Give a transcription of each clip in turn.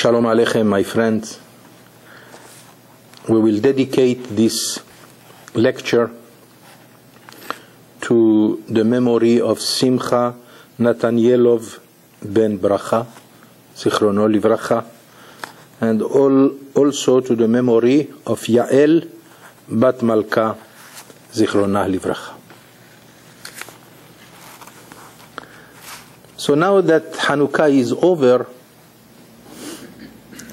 Shalom Aleichem, my friends. We will dedicate this lecture to the memory of Simcha Nathanielov ben Bracha, Zichrono Livracha, and also to the memory of Yael bat Malka, Zichrona Livracha. So now that Hanukkah is over,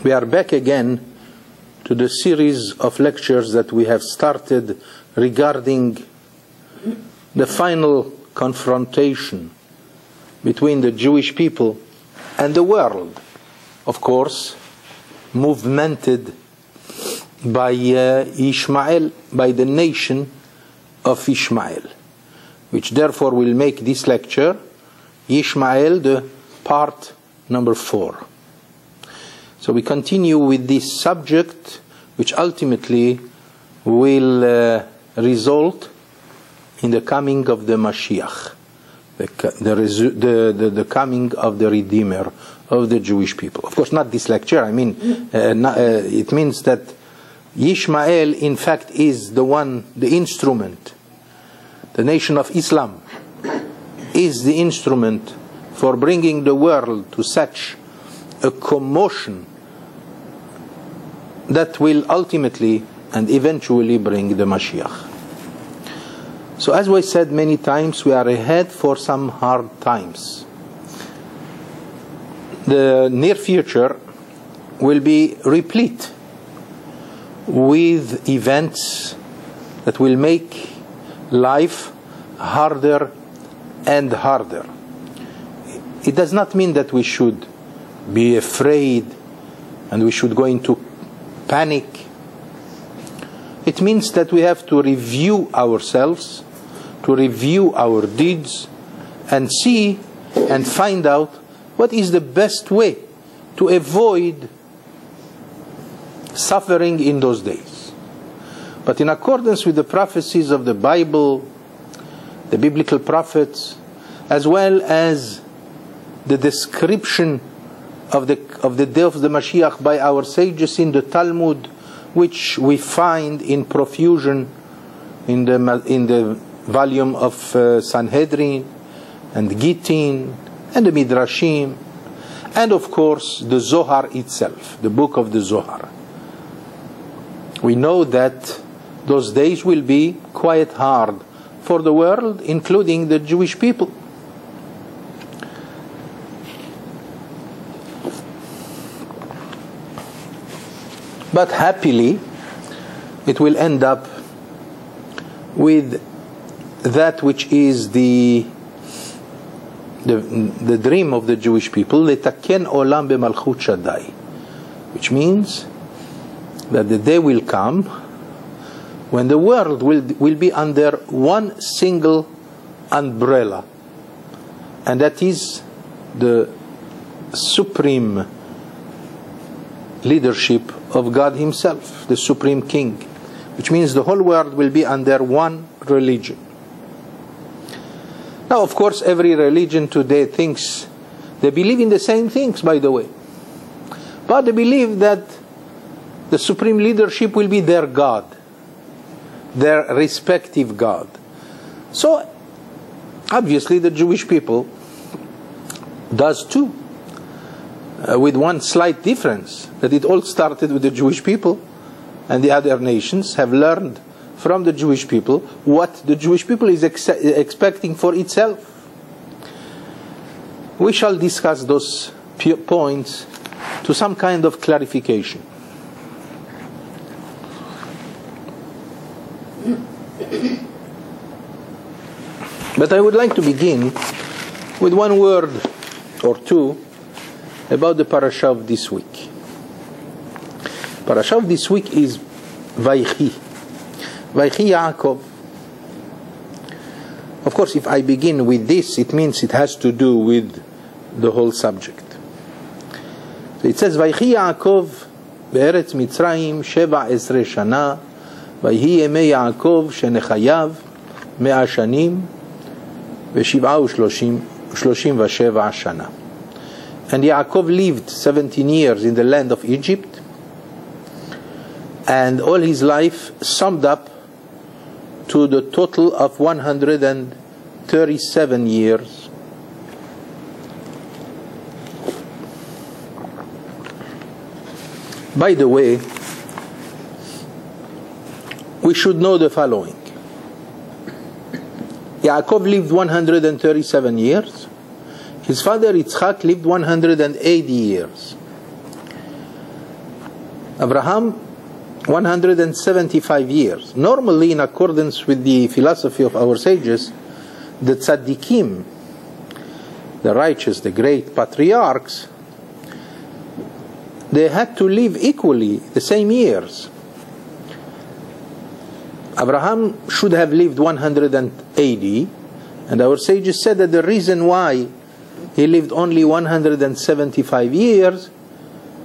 we are back again to the series of lectures that we have started regarding the final confrontation between the Jewish people and the world, of course, movemented by Ishmael, by the nation of Ishmael, which therefore will make this lecture, Ishmael, the part number 4. So we continue with this subject, which ultimately will result in the coming of the Mashiach, the coming of the Redeemer of the Jewish people. Of course, not this lecture. I mean, it means that Ishmael, in fact, is the instrument. The nation of Islam is the instrument for bringing the world to such a commotion that will ultimately and eventually bring the Mashiach. So as we said many times, we are ahead for some hard times. The near future will be replete with events that will make life harder and harder. It does not mean that we should be afraid and we should go into panic. It means that we have to review ourselves, to review our deeds, and see and find out what is the best way to avoid suffering in those days. But in accordance with the prophecies of the Bible, the biblical prophets, as well as the description of the day of the Mashiach by our sages in the Talmud, which we find in profusion in the volume of Sanhedrin and Gittin and the Midrashim, and of course the Zohar itself, the book of the Zohar. We know that those days will be quite hard for the world, including the Jewish people. But happily, it will end up with that which is the dream of the Jewish people, letaken olam b'malchut Shaddai, which means that the day will come when the world will be under one single umbrella, and that is the supreme leadership of God Himself, the Supreme King, which means the whole world will be under one religion. Now, of course, every religion today thinks they believe in the same things, by the way, but they believe that the supreme leadership will be their God, their respective God. So, obviously, the Jewish people does too. With one slight difference, that it all started with the Jewish people, and the other nations have learned from the Jewish people what the Jewish people is expecting for itself. We shall discuss those points to some kind of clarification. But I would like to begin with one word or two about the parasha of this week. Parasha of this week is Vaychi. Vaychi Yaakov. Of course, if I begin with this, it means it has to do with the whole subject. So it says, Vaychi Yaakov be'eretz Mitzrayim 17 shana, Vayhi yemei Yaakov shenechayav 100 shanim, ו37 shana. And Yaakov lived 17 years in the land of Egypt, and all his life summed up to the total of 137 years. By the way, we should know the following. Yaakov lived 137 years. His father Yitzchak lived 180 years. Abraham, 175 years. Normally, in accordance with the philosophy of our sages, the tzaddikim, the righteous, the great patriarchs, they had to live equally the same years. Abraham should have lived 180, and our sages said that the reason why he lived only 175 years,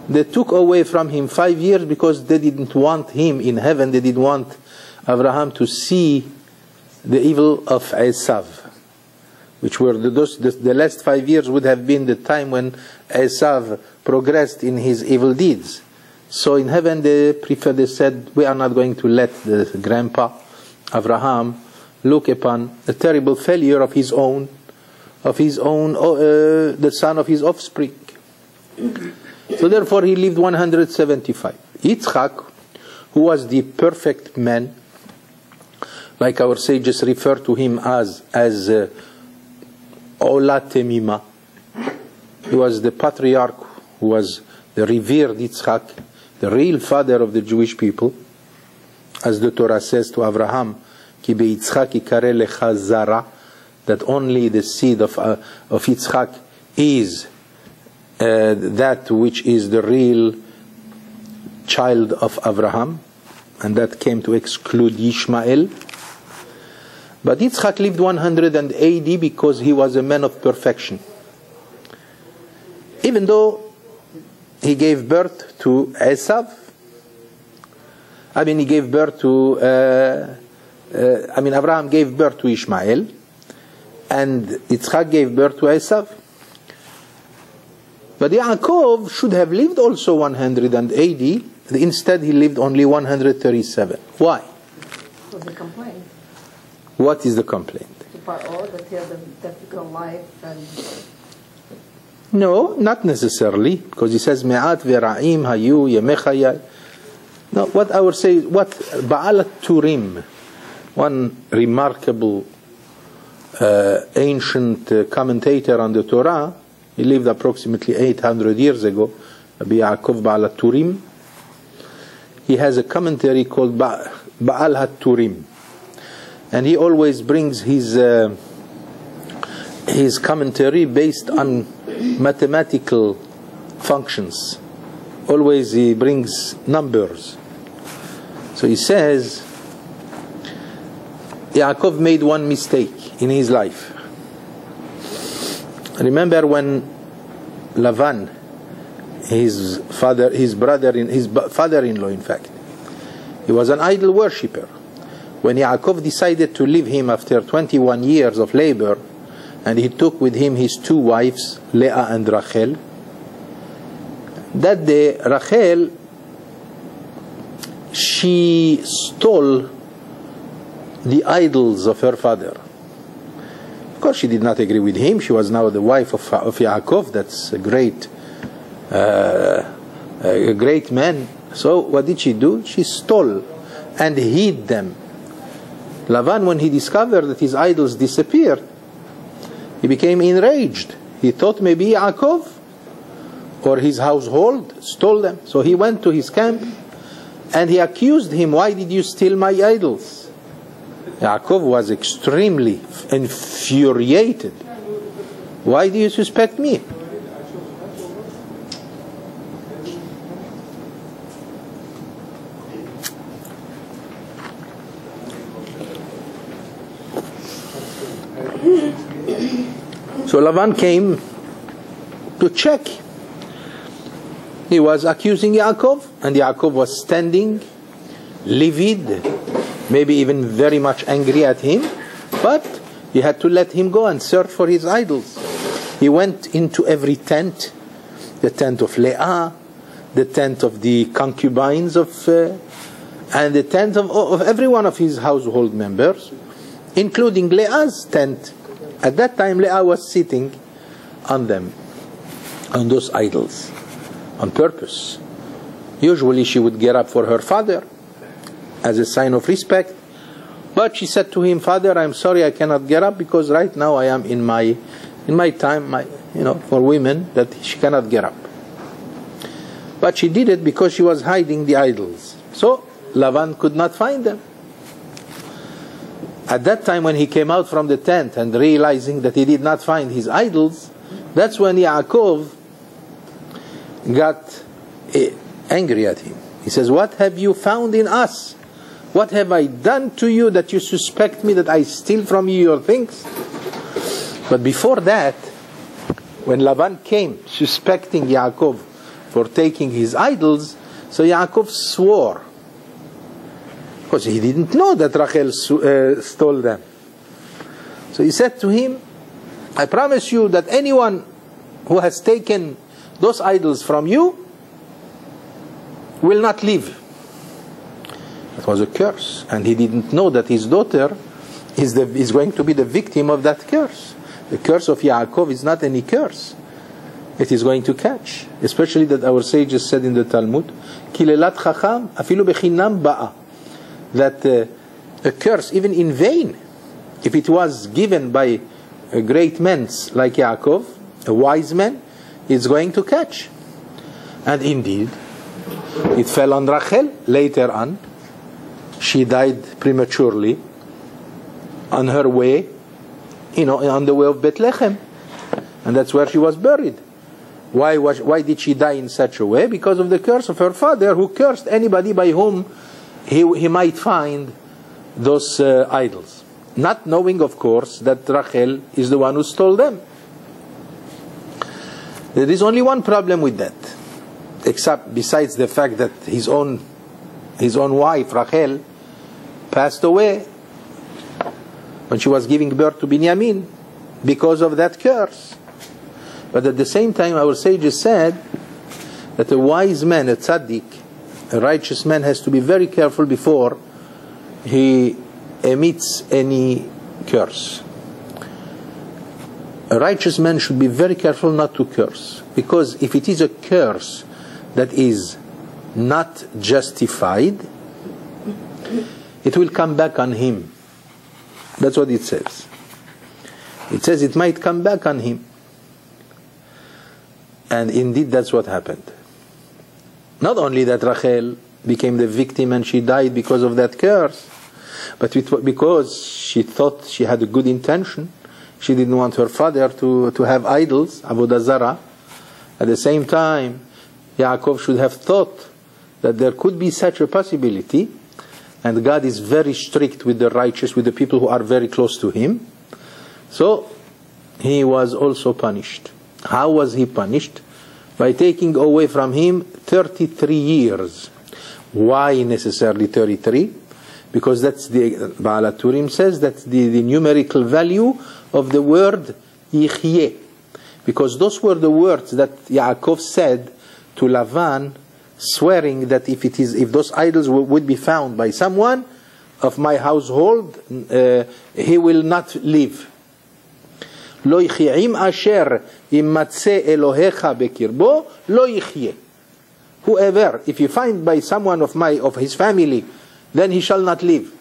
they took away from him 5 years because they didn't want him in heaven. They didn't want Abraham to see the evil of Esav, which were the last 5 years would have been the time when Esav progressed in his evil deeds. So in heaven they said, we are not going to let the grandpa Abraham look upon the terrible failure of his own, the son of his offspring. So therefore he lived 175. Yitzchak, who was the perfect man, like our sages refer to him as Ola Temima. He was the patriarch who was the revered Yitzchak, the real father of the Jewish people, as the Torah says to Abraham, Ki beYitzchak yikare lecha zara, that only the seed of Yitzchak is that which is the real child of Abraham, and that came to exclude Ishmael. But Yitzchak lived 180 because he was a man of perfection. Even though he gave birth to Esav, he gave birth to, Abraham gave birth to Ishmael, and Yitzchak gave birth to Esav. But Yaakov should have lived also 180. Instead, he lived only 137. Why? Because they complained. What is the complaint? That he had a difficult life and... No, not necessarily, because he says Me'at ve'ra'im hayu yemechayai. No, what I would say, what Baal Turim, one remarkable ancient commentator on the Torah, he lived approximately 800 years ago, Rabbi Yaakov Baal Turim. He has a commentary called Baal HaTurim, and he always brings his commentary based on mathematical functions. Always he brings numbers. So he says Yaakov made one mistake in his life. Remember when Lavan, his father-in-law, in fact, he was an idol worshipper. When Yaakov decided to leave him after 21 years of labor, and he took with him his two wives, Leah and Rachel, that day Rachel, she stole the idols of her father. Of course, she did not agree with him. She was now the wife of Yaakov. That's a great man. So what did she do? She stole and hid them. Lavan, when he discovered that his idols disappeared, he became enraged. He thought maybe Yaakov or his household stole them. So he went to his camp and he accused him, why did you steal my idols? Yaakov was extremely infuriated. Why do you suspect me? So Lavan came to check. He was accusing Yaakov, and Yaakov was standing, livid, maybe even very much angry at him, but he had to let him go and search for his idols. He went into every tent the tent of Leah, the tent of the concubines and the tent of every one of his household members, including Leah's tent. At that time, Leah was sitting on them, on those idols, on purpose. Usually she would get up for her father as a sign of respect, but she said to him, "Father, I'm sorry I cannot get up because right now I am in my time, for women, that she cannot get up." But she did it because she was hiding the idols. So Lavan could not find them. At that time, when he came out from the tent and realizing that he did not find his idols, that's when Yaakov got angry at him. He says, "What have you found in us? What have I done to you that you suspect me that I steal from you your things?" But before that, when Lavan came suspecting Yaakov for taking his idols, so Yaakov swore, because he didn't know that Rachel stole them. So he said to him, "I promise you that anyone who has taken those idols from you will not live." That was a curse, and he didn't know that his daughter is going to be the victim of that curse. The curse of Yaakov is not any curse. It is going to catch. Especially that our sages said in the Talmud, "Kilelat chacham afilu bechinam ba'a." That a curse, even in vain, if it was given by a great man like Yaakov, a wise man, it's going to catch. And indeed, it fell on Rachel later on. She died prematurely on her way, on the way of Bethlehem. And that's where she was buried. Why did she die in such a way? Because of the curse of her father, who cursed anybody by whom he might find those idols. Not knowing, of course, that Rachel is the one who stole them. There is only one problem with that, besides the fact that his own wife, Rachel, passed away when she was giving birth to Binyamin because of that curse. But at the same time, our sages said that a wise man, a tzaddik, a righteous man, has to be very careful before he emits any curse. A righteous man should be very careful not to curse, because if it is a curse that is not justified, it will come back on him. That's what it says. It says it might come back on him. And indeed that's what happened. Not only that Rachel became the victim and she died because of that curse, but because she thought she had a good intention. She didn't want her father to have idols, Avodah Zarah. At the same time, Yaakov should have thought that there could be such a possibility, and God is very strict with the righteous, with the people who are very close to him. So he was also punished. How was he punished? By taking away from him 33 years. Why necessarily 33? Because that's the Baal HaTurim says that's the numerical value of the word Yichyeh. Because those were the words that Yaakov said to Lavan, swearing that if those idols would be found by someone of my household, he will not live. Lo yichyeh im asher imatze Elohecha bekirbo lo yichyeh. Whoever, if you find by someone of his family, then he shall not live.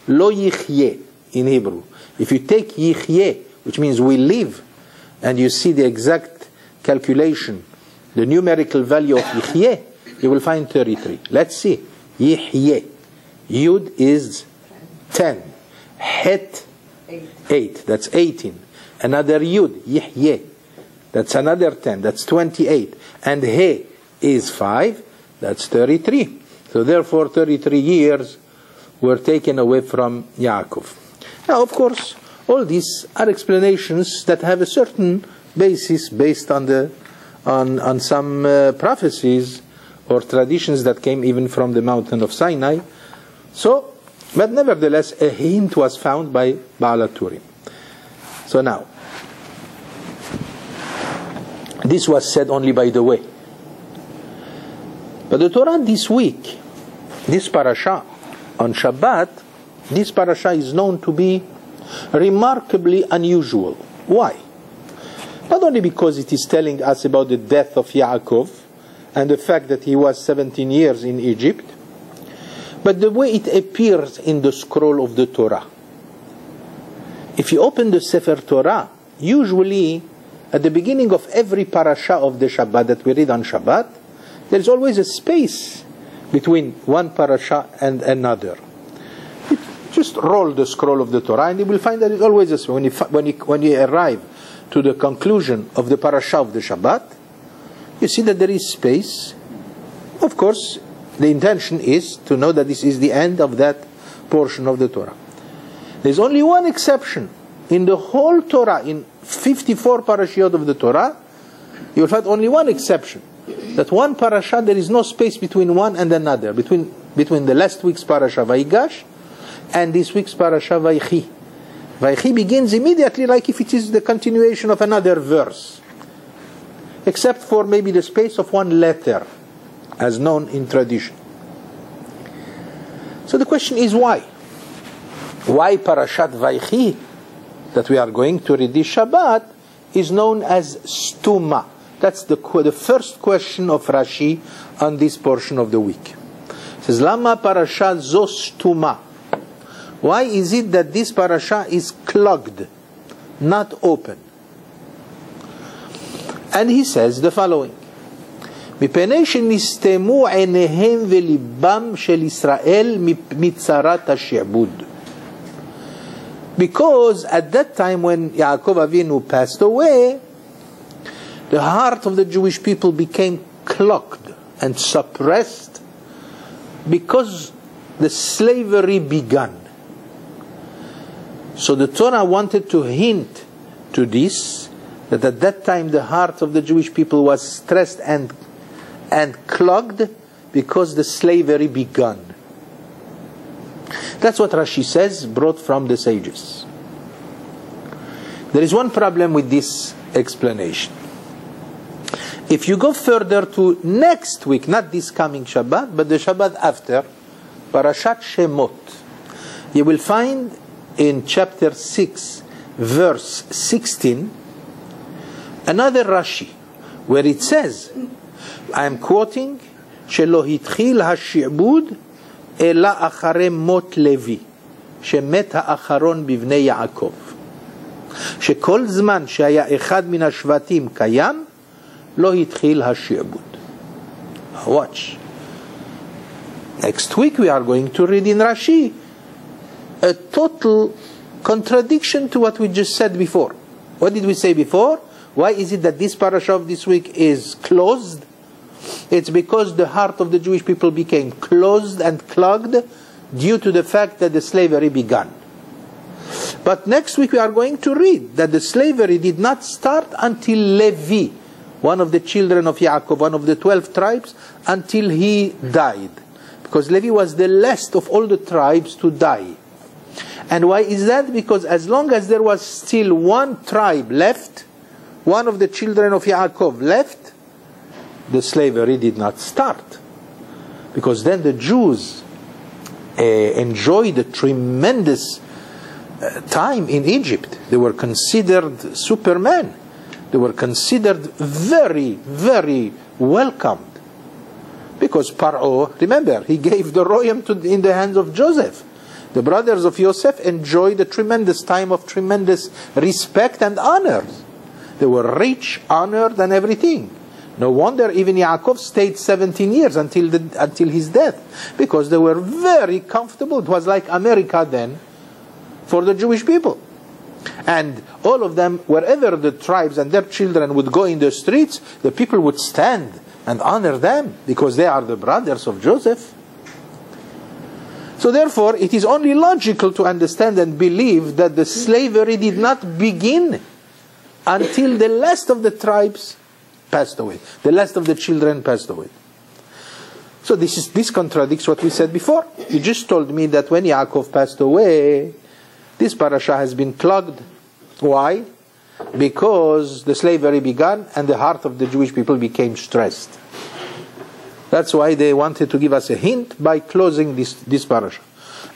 Lo yichyeh in Hebrew. If you take yichyeh, which means we live, and you see the exact calculation, the numerical value of yichyeh, you will find 33. Let's see. Yichyeh. Yud is 10. Het 8. That's 18. Another Yud, Yichyeh. That's another 10. That's 28. And He is 5. That's 33. So therefore 33 years were taken away from Yaakov. Now of course all these are explanations that have a certain basis based on some prophecies or traditions that came even from the mountain of Sinai. So, but nevertheless a hint was found by Baal HaTurim. So now, this was said only by the way. But the Torah this week, this parasha on Shabbat, this parasha is known to be remarkably unusual. Why? Not only because it is telling us about the death of Yaakov and the fact that he was 17 years in Egypt, but the way it appears in the scroll of the Torah. If you open the Sefer Torah, usually at the beginning of every parasha of the Shabbat that we read on Shabbat, there is always a space between one parasha and another. Just roll the scroll of the Torah and you will find that there is always a space. When you arrive to the conclusion of the parasha of the Shabbat, you see that there is space. Of course, the intention is to know that this is the end of that portion of the Torah. There is only one exception. In the whole Torah, in 54 parashiyot of the Torah, you will find only one exception. That one parasha, there is no space between one and another. Between the last week's parasha, Vayigash, and this week's parasha, Vayichi. Vayichi begins immediately like if it is the continuation of another verse. Except for maybe the space of one letter, as known in tradition. So the question is why? Why Parashat Vayichi, that we are going to read this Shabbat, is known as Stuma? That's the first question of Rashi on this portion of the week. It says, Lama Parasha zo Stuma? Why is it that this parasha is clogged, not open? And he says the following: מפני שנסתמו עיניהם וליבם של ישראל מצרת השעבוד. Because at that time when Yaakov Avinu passed away, the heart of the Jewish people became clogged and suppressed because the slavery began. So the Torah wanted to hint to this, that at that time the heart of the Jewish people was stressed and clogged because the slavery began. That's what Rashi says, brought from the sages. There is one problem with this explanation. If you go further to next week, not this coming Shabbat, but the Shabbat after, Parashat Shemot, you will find in chapter 6, verse 16, another Rashi, where it says, I am quoting, שלא התחיל השעבוד אלא אחרי מות לוי, שמת האחרון בבני יעקב. שכל זמן שהיה אחד מן השבטים קיים, לא התחיל השעבוד. Watch. Next week we are going to read in Rashi a total contradiction to what we just said before. What did we say before? Why is it that this parasha of this week is closed? It's because the heart of the Jewish people became closed and clogged due to the fact that the slavery began. But next week we are going to read that the slavery did not start until Levi, one of the children of Yaakov, one of the 12 tribes, until he died. Because Levi was the last of all the tribes to die. And why is that? Because as long as there was still one tribe left, one of the children of Yaakov left, the slavery did not start. Because then the Jews enjoyed a tremendous time in Egypt. They were considered supermen. They were considered very, very welcomed. Because Paro, remember, he gave the royaume in the hands of Joseph. The brothers of Yosef enjoyed a tremendous time of tremendous respect and honor. They were rich, honored, and everything. No wonder even Yaakov stayed 17 years until his death, because they were very comfortable. It was like America then for the Jewish people. And all of them, wherever the tribes and their children would go in the streets, the people would stand and honor them, because they are the brothers of Joseph. So therefore, it is only logical to understand and believe that the slavery did not begin until the last of the tribes passed away. The last of the children passed away. So this contradicts what we said before. You just told me that when Yaakov passed away, this parasha has been clogged. Why? because the slavery began and the heart of the Jewish people became stressed. That's why they wanted to give us a hint by closing this parasha.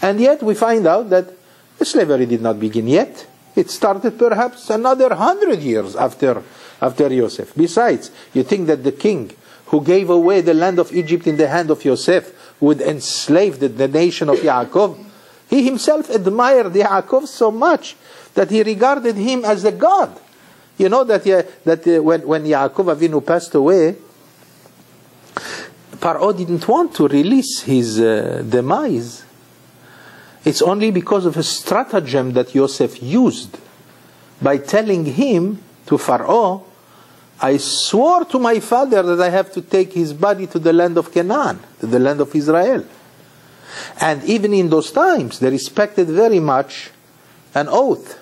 And yet we find out that the slavery did not begin yet. It started perhaps another 100 years after Yosef. Besides, you think that the king who gave away the land of Egypt in the hand of Yosef would enslave the nation of Yaakov? He himself admired Yaakov so much that he regarded him as a god. You know that when Yaakov Avinu passed away, Paro didn't want to release his demise. It's only because of a stratagem that Yosef used by telling him, to Pharaoh, I swore to my father that I have to take his body to the land of Canaan, to the land of Israel. And even in those times, they respected very much an oath.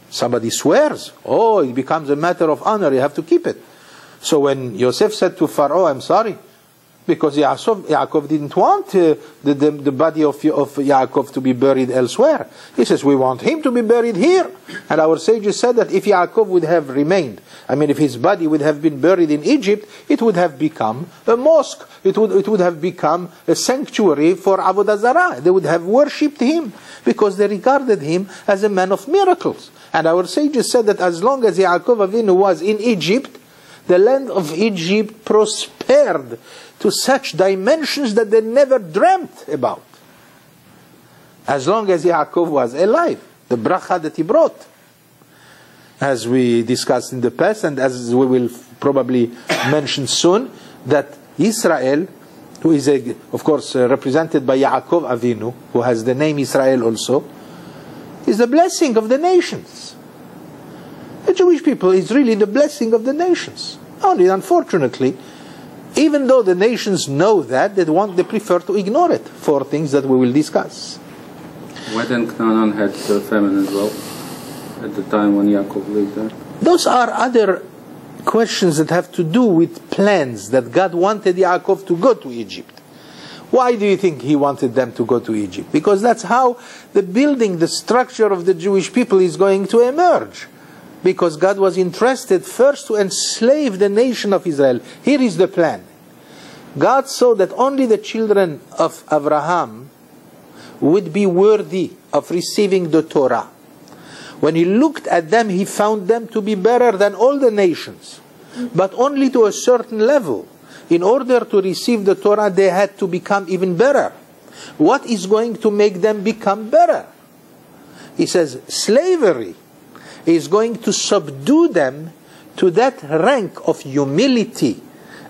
Somebody swears, oh, it becomes a matter of honor, you have to keep it. So when Yosef said to Pharaoh, I'm sorry, because Yaakov didn't want the body of Yaakov to be buried elsewhere. He says, we want him to be buried here. And our sages said that if Yaakov would have remained, if his body would have been buried in Egypt, it would have become a mosque. It would have become a sanctuary for Avodah Zarah. They would have worshipped him because they regarded him as a man of miracles. And our sages said that as long as Yaakov Avinu was in Egypt, the land of Egypt prospered to such dimensions that they never dreamt about. As long as Yaakov was alive, the bracha that he brought. As we discussed in the past, and as we will probably mention soon, that Israel, who is of course represented by Yaakov Avinu, who has the name Israel also, is the blessing of the nations. The Jewish people is really the blessing of the nations. Only unfortunately, even though the nations know that, they prefer to ignore it for things that we will discuss. Why then Canaan had famine as well at the time when Yaakov lived there? Those are other questions that have to do with plans that God wanted Yaakov to go to Egypt. Why do you think he wanted them to go to Egypt? Because that's how the structure of the Jewish people is going to emerge. Because God was interested first to enslave the nation of Israel. Here is the plan. God saw that only the children of Abraham would be worthy of receiving the Torah. When he looked at them, he found them to be better than all the nations, but only to a certain level. In order to receive the Torah, they had to become even better. What is going to make them become better? He says, slavery is going to subdue them to that rank of humility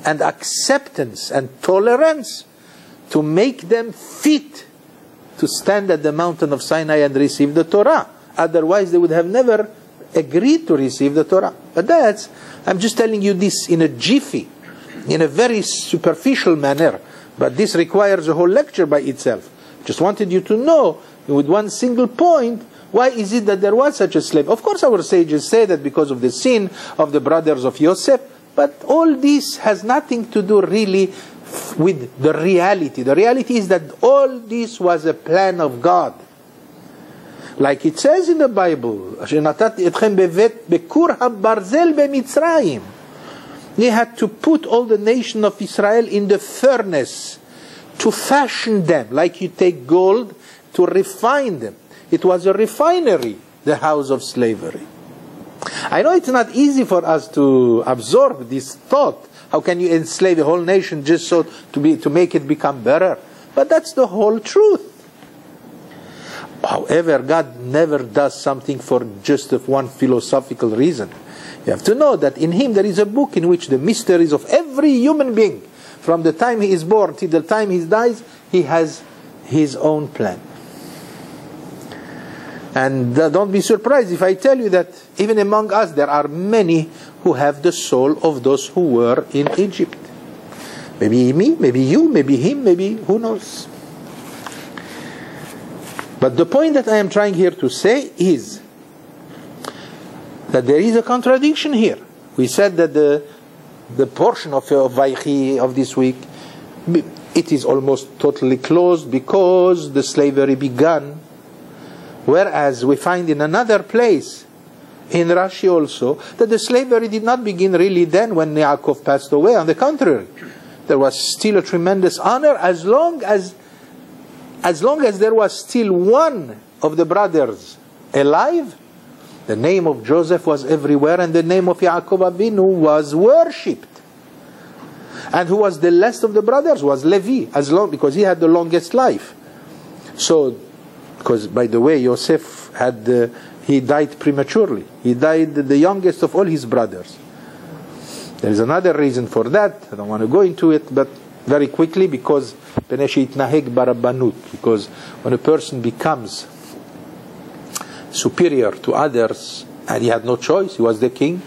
and acceptance and tolerance to make them fit to stand at the mountain of Sinai and receive the Torah. Otherwise, they would have never agreed to receive the Torah. But I'm just telling you this in a jiffy, in a very superficial manner. But this requires a whole lecture by itself. Just wanted you to know, with one single point, why is it that there was such a slave? Of course, our sages say that because of the sin of the brothers of Yosef, but all this has nothing to do really with the reality. The reality is that all this was a plan of God. Like it says in the Bible, He had to put all the nation of Israel in the furnace to fashion them, like you take gold to refine them. It was a refinery, the house of slavery. I know it's not easy for us to absorb this thought. How can you enslave a whole nation just so to make it become better? But that's the whole truth. However, God never does something for just one philosophical reason. You have to know that in Him there is a book in which the mysteries of every human being, from the time he is born till the time he dies, He has His own plan. And don't be surprised if I tell you that even among us there are many who have the soul of those who were in Egypt. Maybe me, maybe you, maybe him, maybe who knows. But the point that I am trying here to say is that there is a contradiction here. We said that the portion of Vaychi of this week, it is almost totally closed because the slavery began. Whereas we find in another place in Rashi also, that the slavery did not begin really then when Yaakov passed away. On the contrary, there was still a tremendous honor as long as there was still one of the brothers alive. The name of Joseph was everywhere, and the name of Yaakov Avinu was worshipped. And who was the last of the brothers was Levi, because he had the longest life. So, because by the way, Yosef he died prematurely. He died the youngest of all his brothers. There is another reason for that. I don't want to go into it, but very quickly, because because when a person becomes superior to others, and he had no choice, he was the king,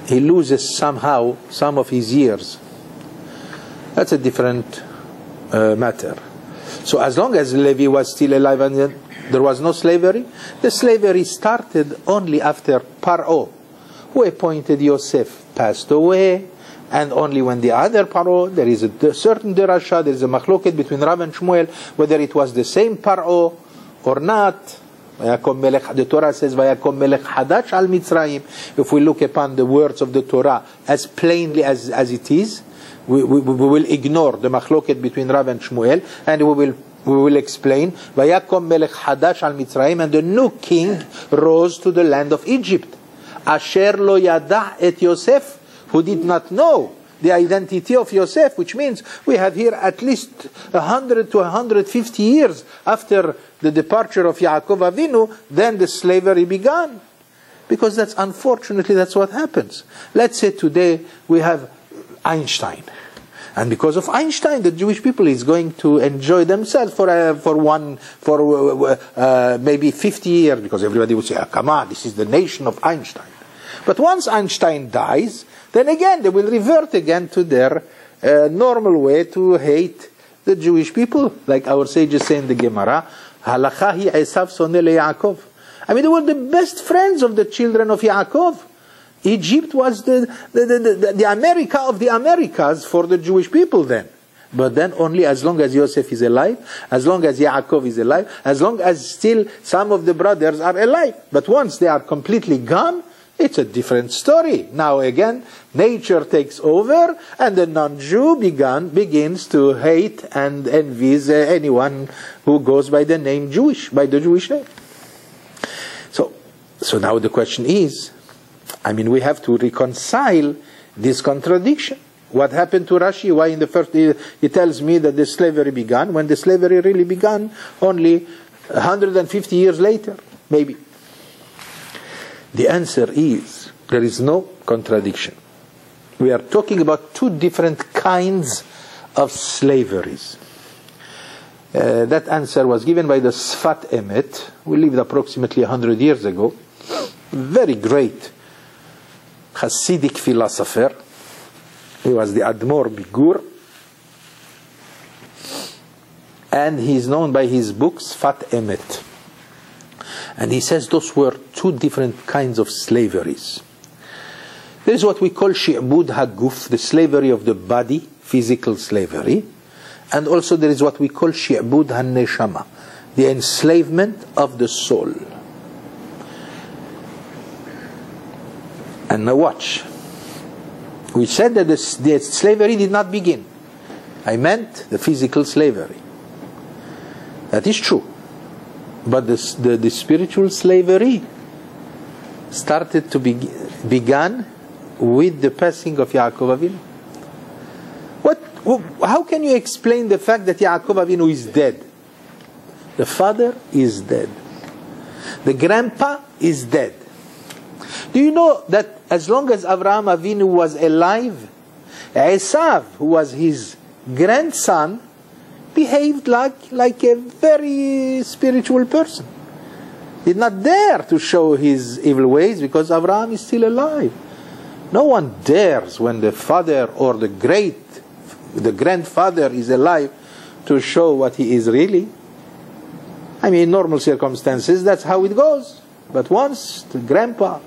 he loses somehow some of his years. That's a different matter. So as long as Levi was still alive and there was no slavery, the slavery started only after Paro, who appointed Yosef, passed away, and only when the other Paro, there is a certain derasha, there is a machloket between Rav and Shmuel, whether it was the same Paro or not. The Torah says, "Vayakom melech hadash al Mitzrayim." If we look upon the words of the Torah as plainly as it is, we will ignore the machloket between Rav and Shmuel, and we will explain, "Vayakom melech hadash al Mitzrayim," and the new king rose to the land of Egypt. Asher lo yadah et Yosef, who did not know the identity of Yosef, which means we have here at least 100 to 150 years after the departure of Yaakov Avinu, then the slavery began. Because unfortunately that's what happens. Let's say today we have Einstein. And because of Einstein, the Jewish people is going to enjoy themselves for maybe 50 years, because everybody would say, come on, this is the nation of Einstein. But once Einstein dies, then again they will revert again to their normal way to hate the Jewish people, like our sages say in the Gemara, Halacha hi Esav soneh leYaakov. I mean, they were the best friends of the children of Yaakov. Egypt was the America of the Americas for the Jewish people then. But then only as long as Yosef is alive, as long as Yaakov is alive, as long as still some of the brothers are alive. But once they are completely gone, it's a different story. Now again, nature takes over, and the non-Jew begins to hate and envy anyone who goes by the name Jewish, by the Jewish name. So now the question is, I mean, we have to reconcile this contradiction. What happened to Rashi? Why in the first he tells me that the slavery began, when the slavery really began only 150 years later, maybe. The answer is, there is no contradiction. We are talking about two different kinds of slaveries. That answer was given by the Sfat Emet, who lived approximately 100 years ago. Very great Hasidic philosopher. He was the Admor Bigur. And he is known by his book, Sfat Emet. And he says those were two different kinds of slaveries. There is what we call Shi'bud Haguf, the slavery of the body, physical slavery. And also there is what we call Shi'bud HaNeshama, the enslavement of the soul. And now watch. We said that the slavery did not begin. I meant the physical slavery. That is true. But the spiritual slavery started to began with the passing of Yaakov Avinu. How can you explain the fact that Yaakov Avinu is dead? The father is dead. The grandpa is dead. Do you know that as long as Avraham Avinu was alive, Esav, who was his grandson, behaved like a very spiritual person. Did not dare to show his evil ways because Avraham is still alive. No one dares when the father or the grandfather is alive to show what he is really. I mean, in normal circumstances, that's how it goes. But once the grandpa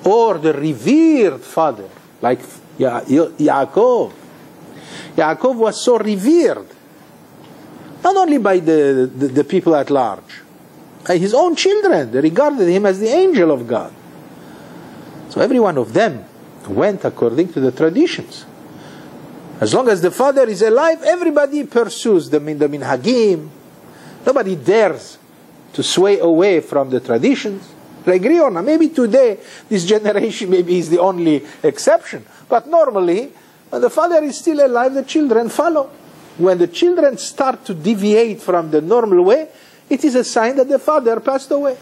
or the revered father, like Yaakov was so revered, not only by the people at large, His own children, they regarded him as the angel of God. So every one of them went according to the traditions. As long as the father is alive, everybody pursues the minhagim. Nobody dares to sway away from the traditions. I agree or not? Maybe today, this generation maybe is the only exception. But normally, when the father is still alive, the children follow. When the children start to deviate from the normal way, it is a sign that the father passed away.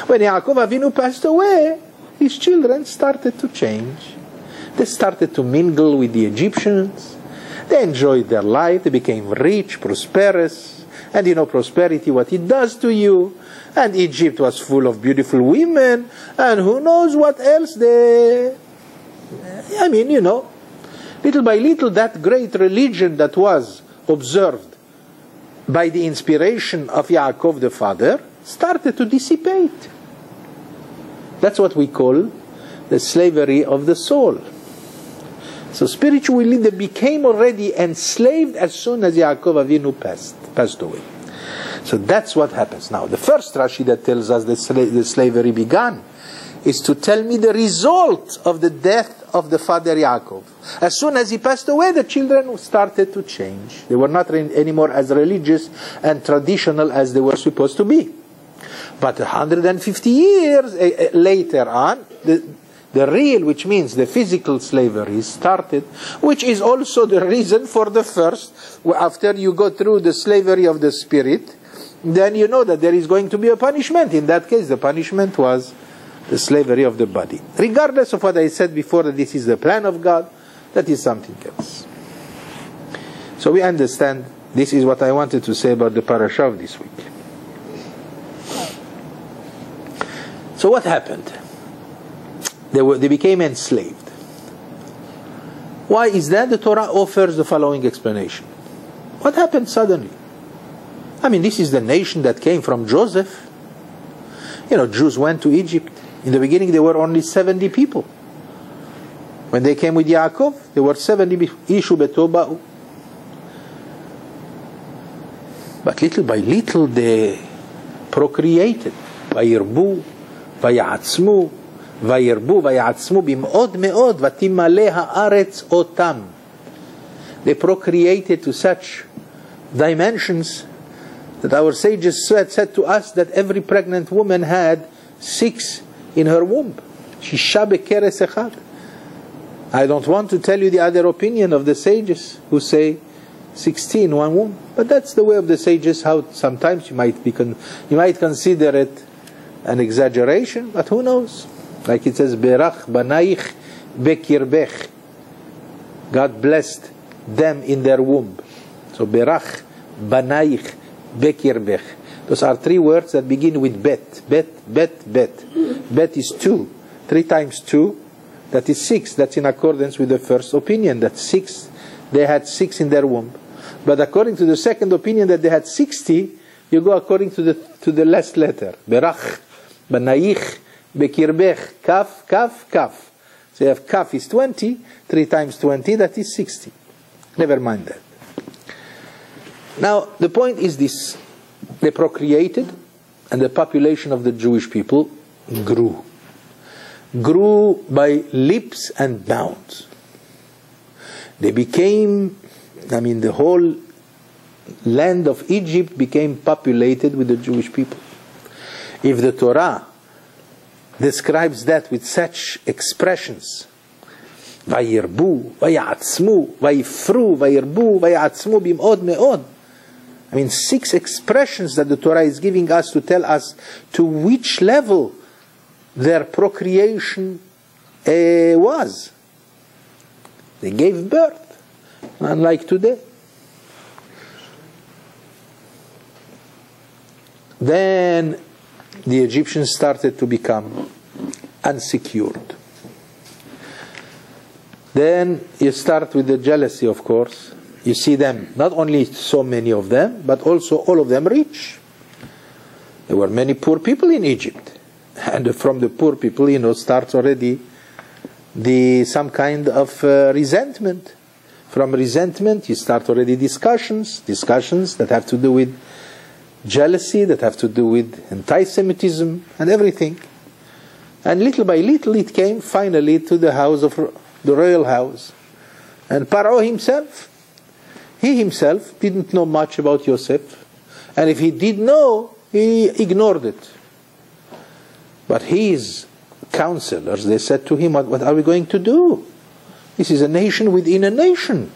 When Yaakov Avinu passed away, his children started to change. They started to mingle with the Egyptians. They enjoyed their life. They became rich, prosperous. And you know prosperity, what it does to you. And Egypt was full of beautiful women. And who knows what else they... I mean, you know, little by little that great religion that was observed by the inspiration of Yaakov the father started to dissipate. That's what we call the slavery of the soul. So spiritually they became already enslaved as soon as Yaakov Avinu passed away. So that's what happens. Now the first Rashi that tells us the slavery began is to tell me the result of the death of the father Yaakov. As soon as he passed away, the children started to change. They were not anymore as religious and traditional as they were supposed to be. But 150 years later on, the real, which means the physical slavery started, which is also the reason for the first. After you go through the slavery of the spirit, then you know that there is going to be a punishment. In that case, the punishment was the slavery of the body. Regardless of what I said before, that this is the plan of God, that is something else. So we understand, this is what I wanted to say about the parasha of this week. So what happened? They became enslaved. Why is that? The Torah offers the following explanation. What happened suddenly? I mean, this is the nation that came from Joseph. You know, Jews went to Egypt. In the beginning, there were only 70 people. When they came with Yaakov, there were 70 Ishu Betoba'u. But little by little, they procreated. Vayirbu, Vayatzmu, Vayirbu, Vayatzmu, Bim'od me'od, Vatimale ha'aretz otam. They procreated to such dimensions that our sages said to us that every pregnant woman had 6 in her womb. Shisha bekeres echad. I don't want to tell you the other opinion of the sages who say 16 one womb, but that's the way of the sages. How sometimes you might consider it an exaggeration, but who knows? Like it says, Berach banaich bekirbech. God blessed them in their womb. So Berach banaich bekirbech. Those are 3 words that begin with bet. Bet, bet, bet. Bet is 2. 3 times 2, that is 6. That's in accordance with the first opinion. That's 6. They had 6 in their womb. But according to the second opinion that they had 60, you go according to the last letter. Berach, banaich, bekirbech, kaf, kaf, kaf. So you have kaf is 20, 3 times 20, that is 60. Never mind that. Now, the point is this. They procreated, and the population of the Jewish people grew. Grew by leaps and bounds. They became, the whole land of Egypt became populated with the Jewish people. If the Torah describes that with such expressions, Vayirbu, Vayatzmu, Vayifru, Vayirbu, Vayatzmu, Bim'od me'od. 6 expressions that the Torah is giving us to tell us to which level their procreation was. They gave birth, unlike today. Then the Egyptians started to become unsecured. Then you start with the jealousy, of course. You see them, not only so many of them, but also all of them rich. There were many poor people in Egypt. And from the poor people, starts already some kind of resentment. From resentment, you start already discussions that have to do with jealousy, that have to do with anti-Semitism and everything. And little by little it came finally to the house of the royal house. And Paro himself, he himself didn't know much about Yosef. And if he did know, he ignored it. But his counselors, they said to him, what are we going to do? This is a nation within a nation.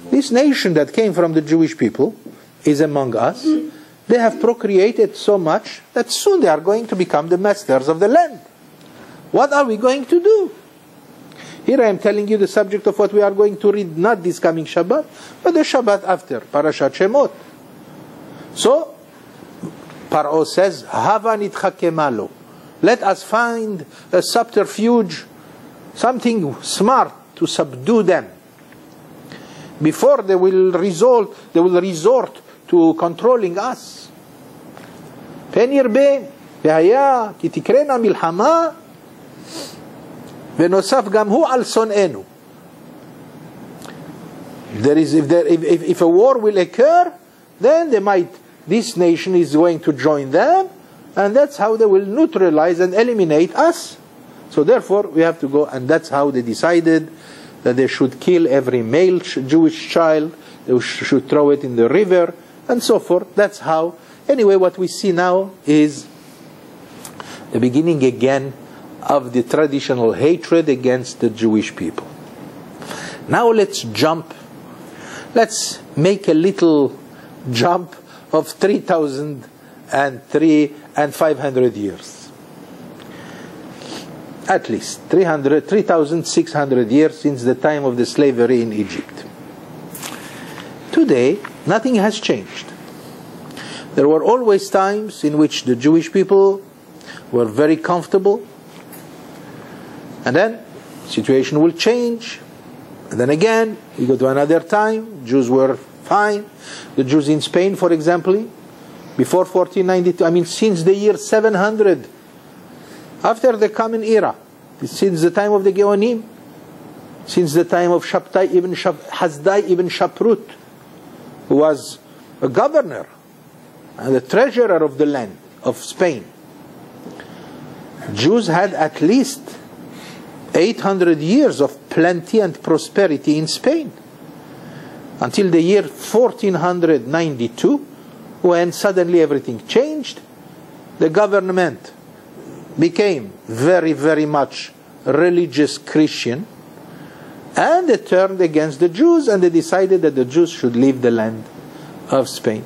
This nation that came from the Jewish people is among us. They have procreated so much that soon they are going to become the masters of the land. What are we going to do? Here I am telling you the subject of what we are going to read, not this coming Shabbat, but the Shabbat after, Parashat Shemot. So, Paro says, Hava nitchakemalo. Let us find a subterfuge, something smart to subdue them. Before they will resort to controlling us. פן ירבה, והיה, כי תקרנה מלחמה, ונוסף גם הוא על שונאינו. If a war will occur, then this nation is going to join them, and that's how they will neutralize and eliminate us. So therefore we have to go, and that's how they decided that they should kill every male Jewish child, they should throw it in the river, and so forth. That's how. Anyway, what we see now is the beginning again of the traditional hatred against the Jewish people. Now let's jump. Let's make a little jump of 3,500 years. At least 3,600 years since the time of the slavery in Egypt. Today, nothing has changed. There were always times in which the Jewish people were very comfortable, and then the situation will change, and then again we go to another time, Jews were fine. The Jews in Spain, for example, before 1492, since the year 700, after the Common Era, since the time of the Geonim, since the time of Hasdai ibn Shaprut, who was a governor and the treasurer of the land of Spain, Jews had at least 800 years of plenty and prosperity in Spain, until the year 1492, when suddenly everything changed. The government became very, very much religious Christian, and they turned against the Jews, and they decided that the Jews should leave the land of Spain.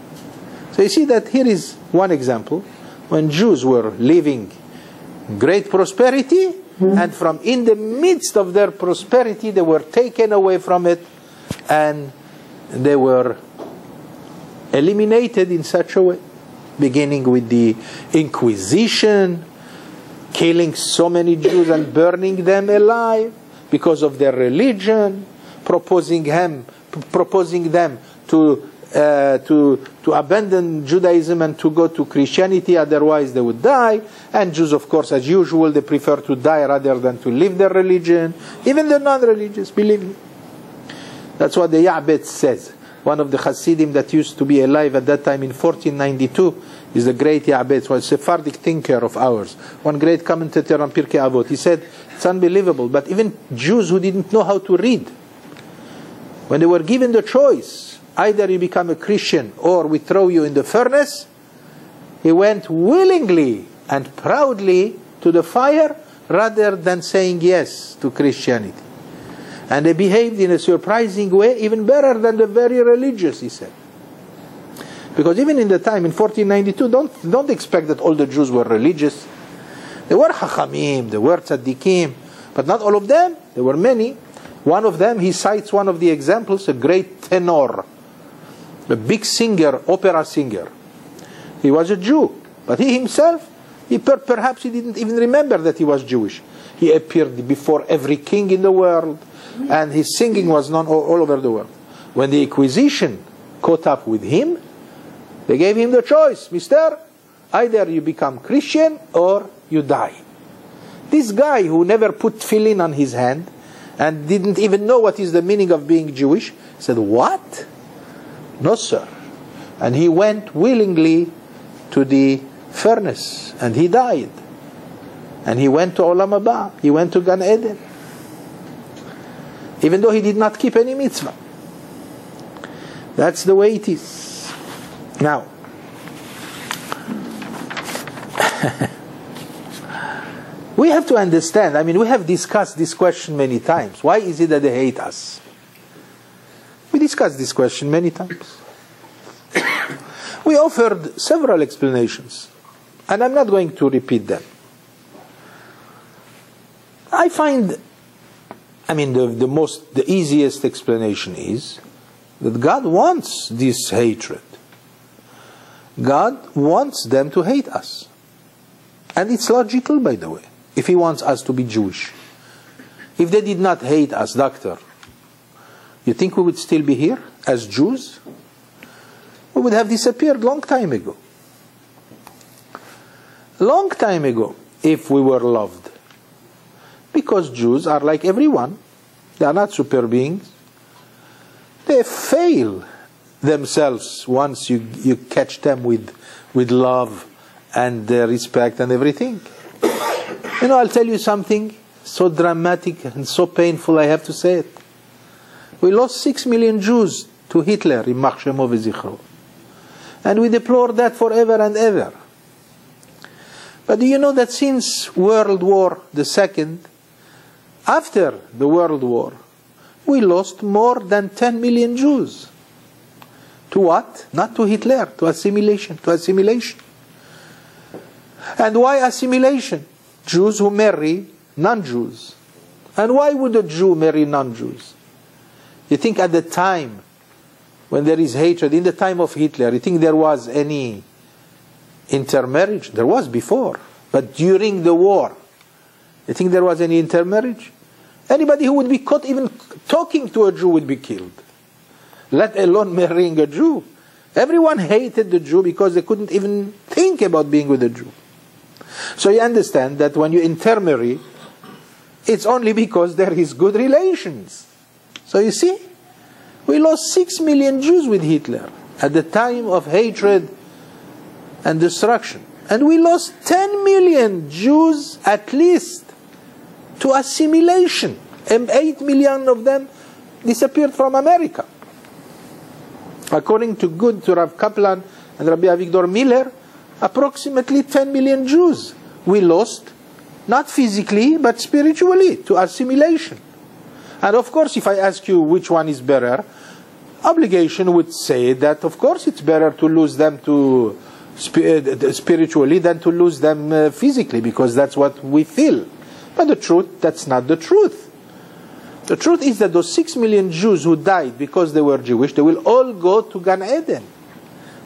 So you see that here is one example when Jews were living great prosperity, and from in the midst of their prosperity they were taken away from it, and they were eliminated in such a way, beginning with the Inquisition, killing so many Jews and burning them alive because of their religion, proposing them to abandon Judaism and to go to Christianity, otherwise they would die. And Jews, of course, as usual, they prefer to die rather than to live their religion. Even the non-religious, believe me. That's what the Ya'bed says. One of the Hasidim that used to be alive at that time in 1492 is the great Ya'bed, was a Sephardic thinker of ours, one great commentator on Pirkei Avot. He said, it's unbelievable, but even Jews who didn't know how to read, when they were given the choice, either you become a Christian or we throw you in the furnace, he went willingly and proudly to the fire rather than saying yes to Christianity. And they behaved in a surprising way, even better than the very religious, he said. Because even in the time, in 1492, don't expect that all the Jews were religious. There were Chachamim, there were Tzaddikim, but not all of them. There were many. One of them, he cites one of the examples, a great tenor, a big singer, opera singer. He was a Jew, but he himself, perhaps he didn't even remember that he was Jewish. He appeared before every king in the world, and his singing was known all over the world. When the Inquisition caught up with him, they gave him the choice, Mister, either you become Christian or you die. This guy who never put tefillin on his hand and didn't even know what is the meaning of being Jewish said, what? No, sir. And he went willingly to the furnace, and he died. And he went to Olam Haba, he went to Gan Eden, even though he did not keep any mitzvah. That's the way it is. Now, we have to understand, I mean, we have discussed this question many times. Why is it that they hate us? We discussed this question many times. We offered several explanations, and I'm not going to repeat them. I find, I mean, the easiest explanation is that God wants this hatred. God wants them to hate us. And it's logical, by the way, if He wants us to be Jewish. If they did not hate us, doctor, you think we would still be here as Jews? We would have disappeared long time ago. Long time ago, if we were loved. Because Jews are like everyone. They are not super beings. They fail themselves once you catch them with love and respect and everything. You know, I'll tell you something so dramatic and so painful, I have to say it. We lost 6 million Jews to Hitler, Yimach Shemo v'Zichro. And we deplore that forever and ever. But do you know that since World War II, after the World War, we lost more than 10 million Jews. To what? Not to Hitler, to assimilation, And why assimilation? Jews who marry non-Jews. And why would a Jew marry non-Jews? You think at the time when there is hatred, in the time of Hitler, you think there was any intermarriage? There was before. But during the war, you think there was any intermarriage? Anybody who would be caught even talking to a Jew would be killed. Let alone marrying a Jew. Everyone hated the Jew because they couldn't even think about being with a Jew. So you understand that when you intermarry, it's only because there is good relations. So you see, we lost 6 million Jews with Hitler at the time of hatred and destruction. And we lost 10 million Jews at least to assimilation. And 8 million of them disappeared from America. According to Rav Kaplan and Rabbi Avigdor Miller, approximately 10 million Jews we lost, not physically, but spiritually, to assimilation. And of course, if I ask you which one is better, obligation would say that, of course, it's better to lose them to spiritually than to lose them physically, because that's what we feel. But the truth, that's not the truth. The truth is that those 6 million Jews who died because they were Jewish, they will all go to Gan Eden.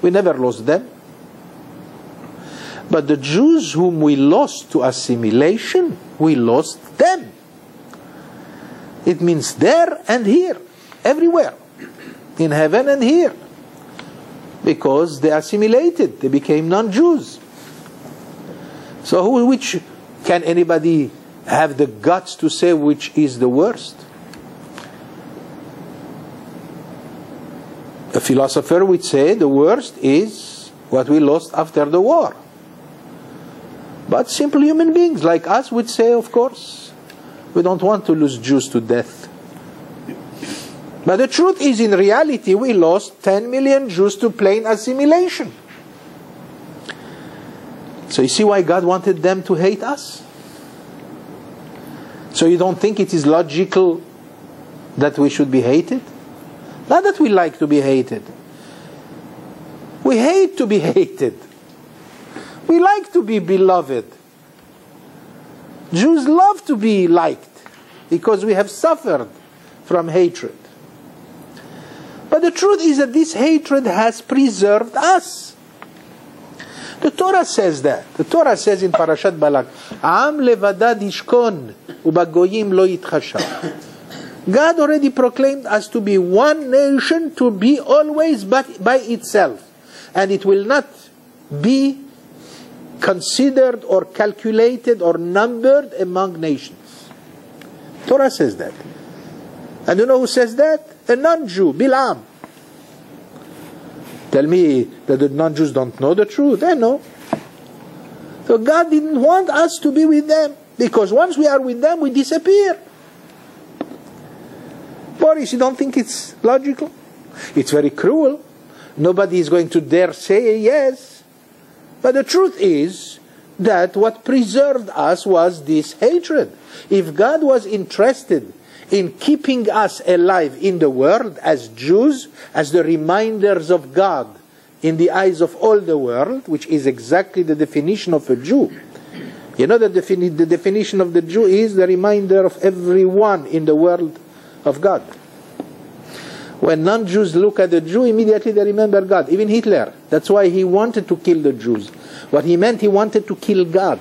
We never lost them. But the Jews whom we lost to assimilation, we lost them. It means there and here, everywhere, in heaven and here. Because they assimilated, they became non-Jews. So which can anybody have the guts to say which is the worst? A philosopher would say the worst is what we lost after the war. But simple human beings like us would say, of course, we don't want to lose Jews to death. But the truth is, in reality, we lost 10 million Jews to plain assimilation. So you see why God wanted them to hate us? So you don't think it is logical that we should be hated? Not that we like to be hated. We hate to be hated. We like to be beloved. Jews love to be liked because we have suffered from hatred. But the truth is that this hatred has preserved us. The Torah says that. The Torah says in Parashat Balak, Am levadad ishkon ubagoyim lo yitchashav. God already proclaimed us to be one nation, to be always by itself. And it will not be considered or calculated or numbered among nations. Torah says that. And you know who says that? A non-Jew, Bilam. Tell me that the non-Jews don't know the truth. They know. So God didn't want us to be with them, because once we are with them, we disappear. Boris, you don't think it's logical? It's very cruel. Nobody is going to dare say yes. But the truth is that what preserved us was this hatred. If God was interested in keeping us alive in the world as Jews, as the reminders of God in the eyes of all the world, which is exactly the definition of a Jew. You know that the definition of the Jew is the reminder of everyone in the world of God. When non-Jews look at the Jew, immediately they remember God. Even Hitler. That's why he wanted to kill the Jews. What he meant, he wanted to kill God.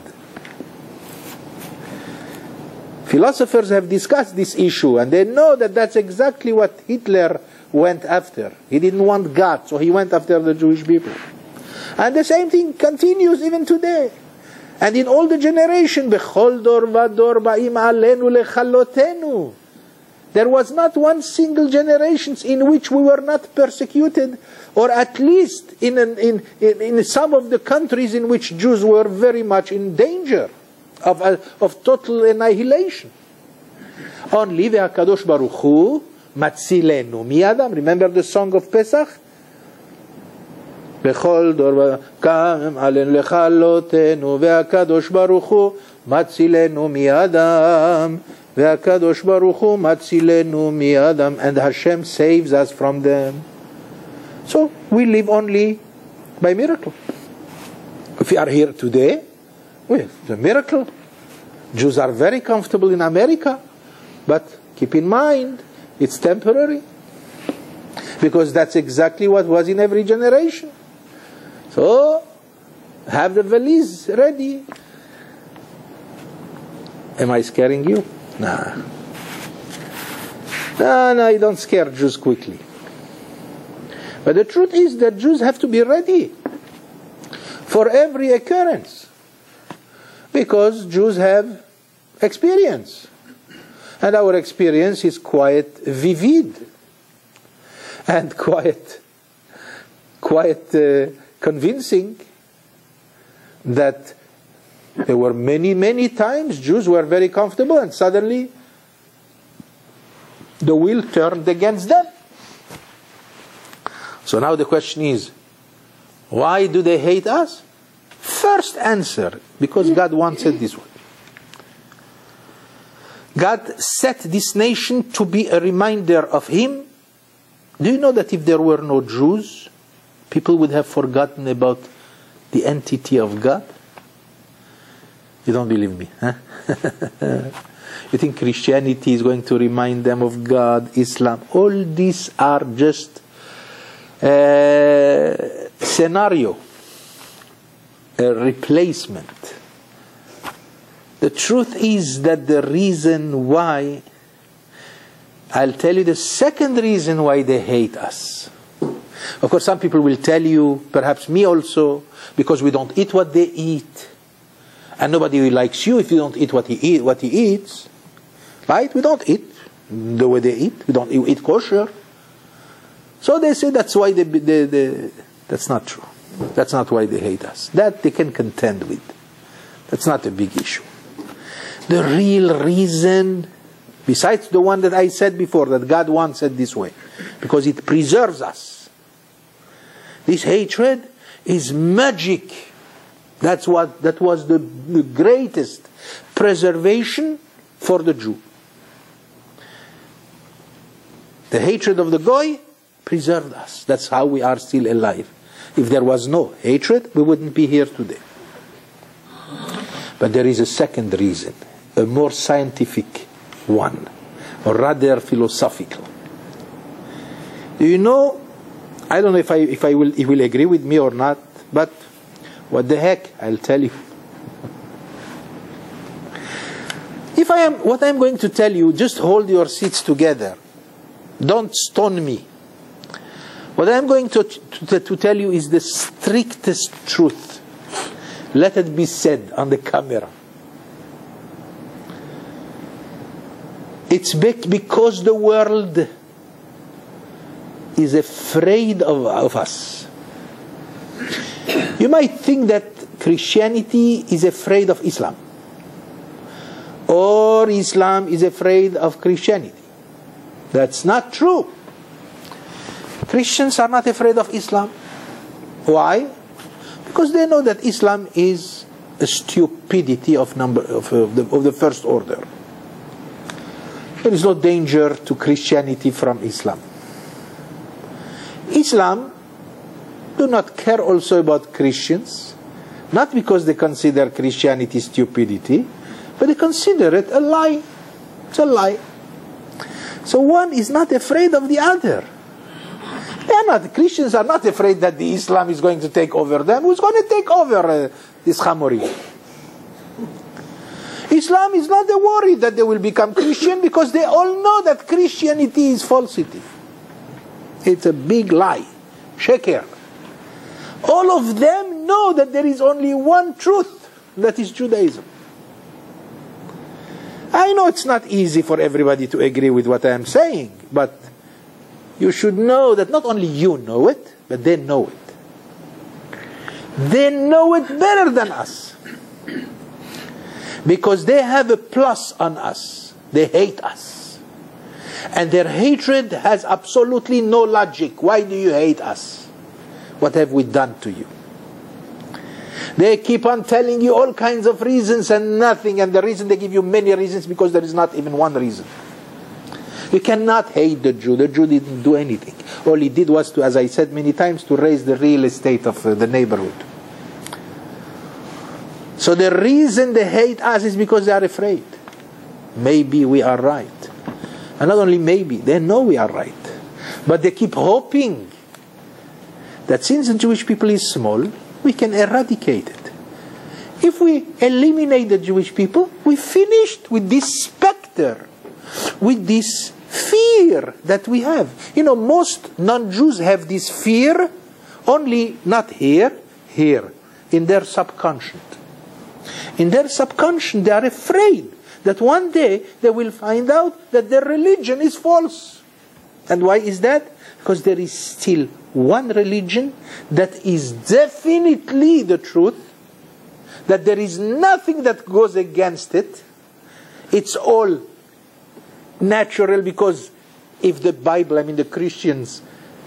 Philosophers have discussed this issue, and they know that that's exactly what Hitler went after. He didn't want God, so he went after the Jewish people. And the same thing continues even today. And in all the generation, Bechol dor vador ba'im alenu lechalotenu. There was not one single generation in which we were not persecuted, or at least in some of the countries in which Jews were very much in danger of total annihilation. Only ve'akadosh baruch hu matzilenu mi'adam. Remember the song of Pesach? Bechol dor kam alen lechalotenu ve'akadosh baruch hu matzilenu mi'adam ve'akadosh baruch hu matzilenu mi'adam. And Hashem saves us from them. So we live only by miracle. If we are here today, well, it's a miracle. Jews are very comfortable in America, but keep in mind, it's temporary. Because that's exactly what was in every generation. So, have the valise ready. Am I scaring you? Nah. No, you don't scare Jews quickly. But the truth is that Jews have to be ready for every occurrence. Because Jews have experience. And our experience is quite vivid. And quite convincing that there were many times Jews were very comfortable and suddenly the wheel turned against them. So now the question is, why do they hate us? First answer, because God wants it this way. God set this nation to be a reminder of Him. Do you know that if there were no Jews, people would have forgotten about the entity of God? You don't believe me, huh? You think Christianity is going to remind them of God, Islam? All these are just scenario, a replacement. The truth is that the reason why, I'll tell you the second reason why they hate us. Of course, some people will tell you, perhaps me also, because we don't eat what they eat. And nobody likes you if you don't eat what he eats. Right? We don't eat the way they eat. We don't eat kosher. So they say that's why that's not true. That's not why they hate us. That they can contend with. That's not a big issue. The real reason, besides the one that I said before, that God wants it this way, because it preserves us. This hatred is magic. That was the greatest preservation for the Jew. The hatred of the Goy preserved us. That's how we are still alive. If there was no hatred, we wouldn't be here today. But there is a second reason, a more scientific one, or rather philosophical. Do you know, I don't know if he will agree with me or not, but what the heck, I'll tell you. What I'm going to tell you, just hold your seats together. Don't stone me. What I'm going to tell you is the strictest truth. Let it be said on the camera. It's because the world is afraid of us. You might think that Christianity is afraid of Islam, or Islam is afraid of Christianity. That's not true. Christians are not afraid of Islam. Why? Because they know that Islam is a stupidity of the first order. There is no danger to Christianity from Islam. Islam do not care also about Christians, not because they consider Christianity stupidity, but they consider it a lie. It's a lie. So one is not afraid of the other. Christians are not afraid that the Islam is going to take over them. Who's going to take over this Hamori? Islam is not worried that they will become Christian, because they all know that Christianity is falsity. It's a big lie. Sheker. All of them know that there is only one truth, that is Judaism. I know it's not easy for everybody to agree with what I am saying, but you should know that not only you know it, but they know it. They know it better than us. Because they have a plus on us. They hate us. And their hatred has absolutely no logic. Why do you hate us? What have we done to you? They keep on telling you all kinds of reasons and nothing. And the reason they give you many reasons, because there is not even one reason. You cannot hate the Jew. The Jew didn't do anything. All he did was to, as I said many times, to raise the real estate of the neighborhood. So the reason they hate us is because they are afraid. Maybe we are right. And not only maybe, they know we are right. But they keep hoping that since the Jewish people is small, we can eradicate it. If we eliminate the Jewish people, we finished with this specter, with this fear that we have. You know, most non-Jews have this fear, only not here, in their subconscious. In their subconscious, they are afraid that one day they will find out that their religion is false. And why is that? Because there is still one religion that is definitely the truth, that there is nothing that goes against it. It's all natural, because if the Bible, the Christians,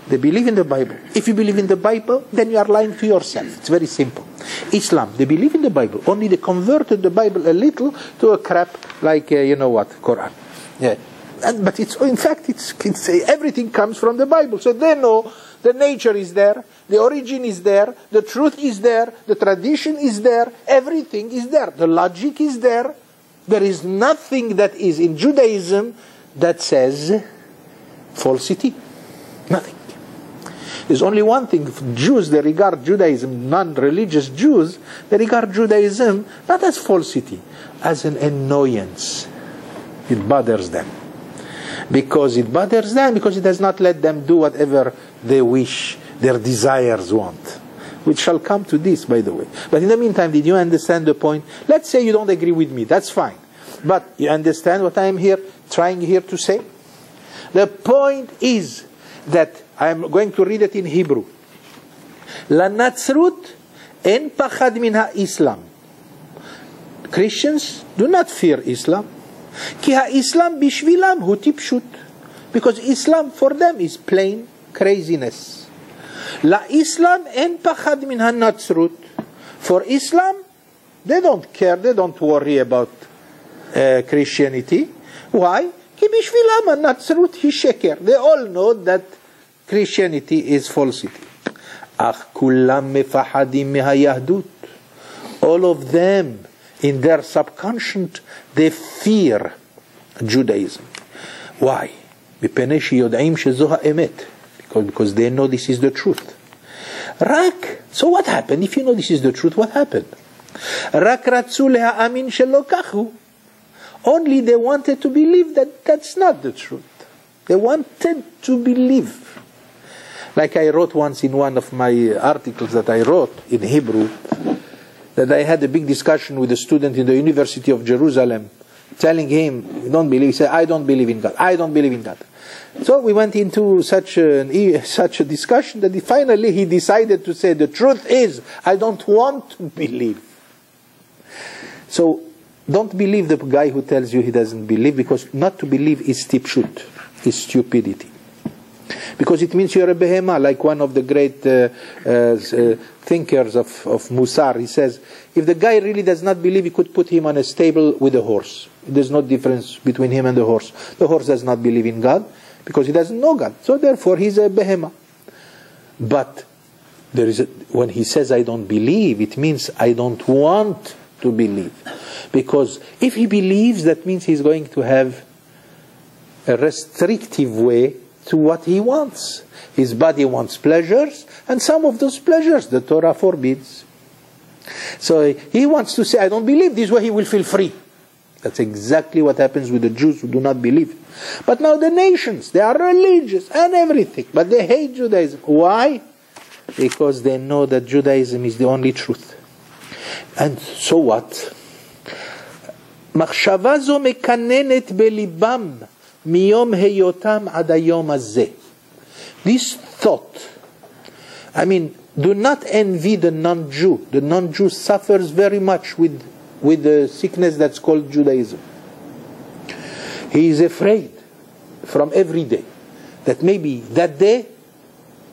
they believe in the Bible. If you believe in the Bible, then you are lying to yourself. It's very simple. Islam, they believe in the Bible, only they converted the Bible a little to a crap like, Quran. Yeah. But it's, in fact, it's everything comes from the Bible. So they know the nature is there, the origin is there, the truth is there, the tradition is there, everything is there. The logic is there. There is nothing that is in Judaism that says falsity. Nothing. There's only one thing. Jews, they regard Judaism, non-religious Jews, they regard Judaism not as falsity, as an annoyance. It bothers them. Because it bothers them, because it does not let them do whatever they wish, their desires want. Which shall come to this, by the way. But in the meantime, did you understand the point? Let's say you don't agree with me, that's fine. But you understand what I am trying here to say? The point is that I am going to read it in Hebrew. לנצרות אין פחד מן האסלאם. Christians do not fear Islam. כי האסלאם בשבילם הוא טיפשות. Because Islam for them is plain craziness. לאסלאם אין פחד מן הנצרות. For Islam, they don't care, they don't worry about Christianity. Why? כי בשבילם הנצרות היא שקר. They all know that Christianity is falsity. אך כולם מפחדים מהיהדות. All of them, in their subconscious, they fear Judaism. Why? מפני שיודעים שזו האמת. Because they know this is the truth. So what happened? If you know this is the truth, what happened? רק רצו להאמין שלא כך הוא. Only they wanted to believe that that's not the truth. They wanted to believe. Like I wrote once in one of my articles that I wrote in Hebrew, that I had a big discussion with a student in the University of Jerusalem telling him, you don't believe, he said, I don't believe in God. I don't believe in God. So we went into such a discussion that finally he decided to say, the truth is, I don't want to believe. So don't believe the guy who tells you he doesn't believe, because not to believe is tipshut, is stupidity. Because it means you're a behemah, like one of the great thinkers of Musar. He says, if the guy really does not believe, he could put him on a stable with a horse. There's no difference between him and the horse. The horse does not believe in God, because he doesn't know God. So therefore he's a behemah. But there is when he says, I don't believe, it means I don't want to believe. Because if he believes, that means he's going to have a restrictive way to what he wants. His body wants pleasures, and some of those pleasures the Torah forbids. So he wants to say, I don't believe, this way he will feel free. That's exactly what happens with the Jews who do not believe. But now the nations, they are religious and everything, but they hate Judaism. Why? Because they know that Judaism is the only truth. And so what? מחשבה זו מקננת בליבם מיום היותם עד היום הזה. This thought, I mean, do not envy the non-Jew. The non-Jew suffers very much with the sickness that's called Judaism. He is afraid from every day that maybe that day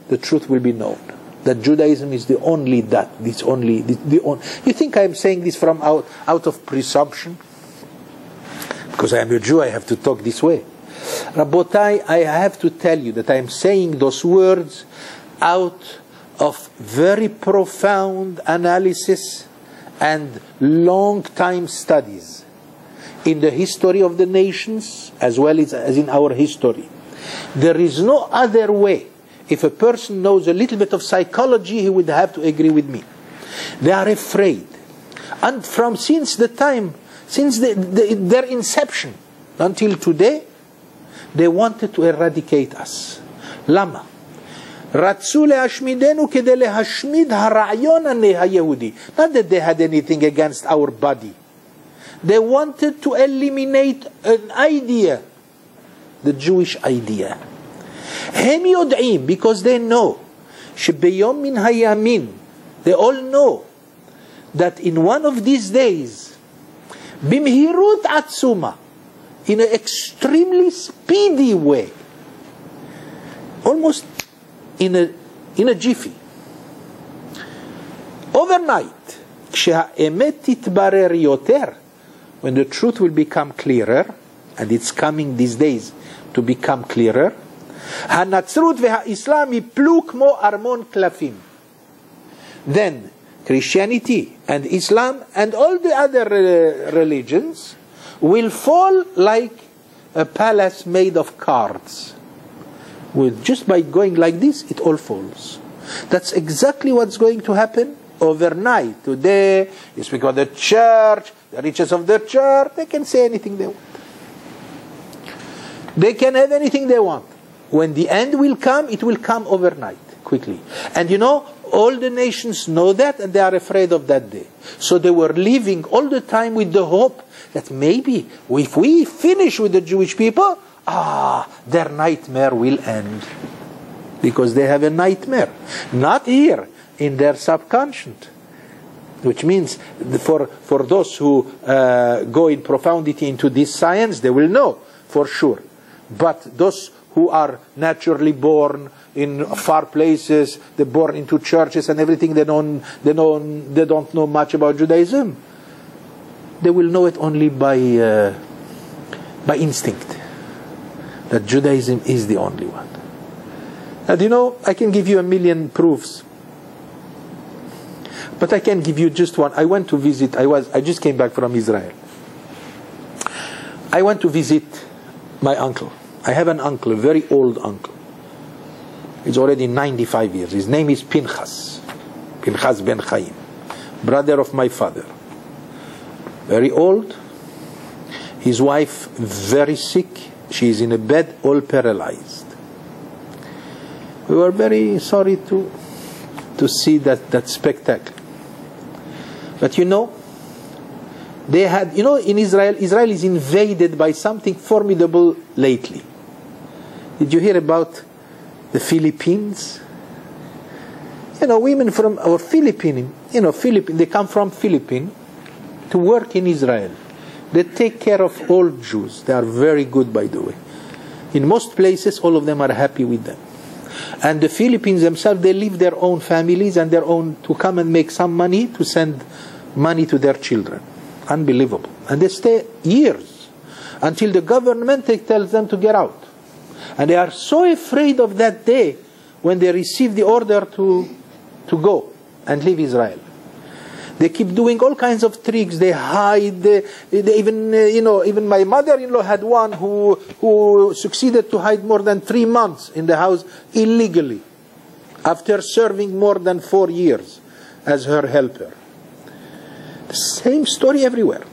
the truth will be known. That Judaism is the only that. It's only the only. You think I'm saying this from out of presumption? Because I am a Jew, I have to talk this way. Rabotai, I have to tell you that I am saying those words out of very profound analysis and long time studies in the history of the nations as well as in our history. There is no other way. If a person knows a little bit of psychology, he would have to agree with me. They are afraid. And since their inception until today, they wanted to eradicate us. Lama. רצו להשמידנו כדי להשמיד הרעיון היהודי. Not that they had anything against our body. They wanted to eliminate an idea, the Jewish idea. הם יודעים, because they know, שביום מן הימים, they all know, that in one of these days, במהירות עצומה, in an extremely speedy way, almost in a jiffy, overnight, כשהאמת תתברר יותר, when the truth will become clearer, and it's coming these days to become clearer, הנצרות והאסלאם יפלו כמו ארמון קלפים. Then Christianity and Islam and all the other religions will fall like a palace made of cards. Just by going like this, it all falls. That's exactly what's going to happen overnight. Today, you speak about the church, the riches of the church, they can say anything they want. They can have anything they want. When the end will come, it will come overnight, quickly. And you know, all the nations know that, and they are afraid of that day. So they were living all the time with the hope that maybe if we finish with the Jewish people, their nightmare will end. Because they have a nightmare. Not here, in their subconscious. Which means, for those who go in profundity into this science, they will know, for sure. But those who are naturally born in far places, they're born into churches and everything, they don't know much about Judaism. They will know it only by instinct, that Judaism is the only one. And you know, I can give you a million proofs, but I can give you just one. I went to visit, I just came back from Israel. I went to visit my uncle. I have an uncle, a very old uncle. He's already 95 years. His name is Pinchas ben Chaim, brother of my father. Very old. His wife very sick. She is in a bed, all paralyzed. We were very sorry to see that spectacle. But you know, They had, you know, in Israel, Israel is invaded by something formidable lately. Did you hear about the Philippines? You know, women from our Philippine, they come from Philippines to work in Israel. They take care of all Jews. They are very good, by the way. In most places, all of them are happy with them. And the Philippines themselves, they leave their own families and their own to come and make some money to send money to their children. Unbelievable. And they stay years until the government tells them to get out. And they are so afraid of that day when they receive the order to go and leave Israel. They keep doing all kinds of tricks. They hide. They even, even my mother-in-law had one who succeeded to hide more than 3 months in the house illegally after serving more than 4 years as her helper. The same story everywhere.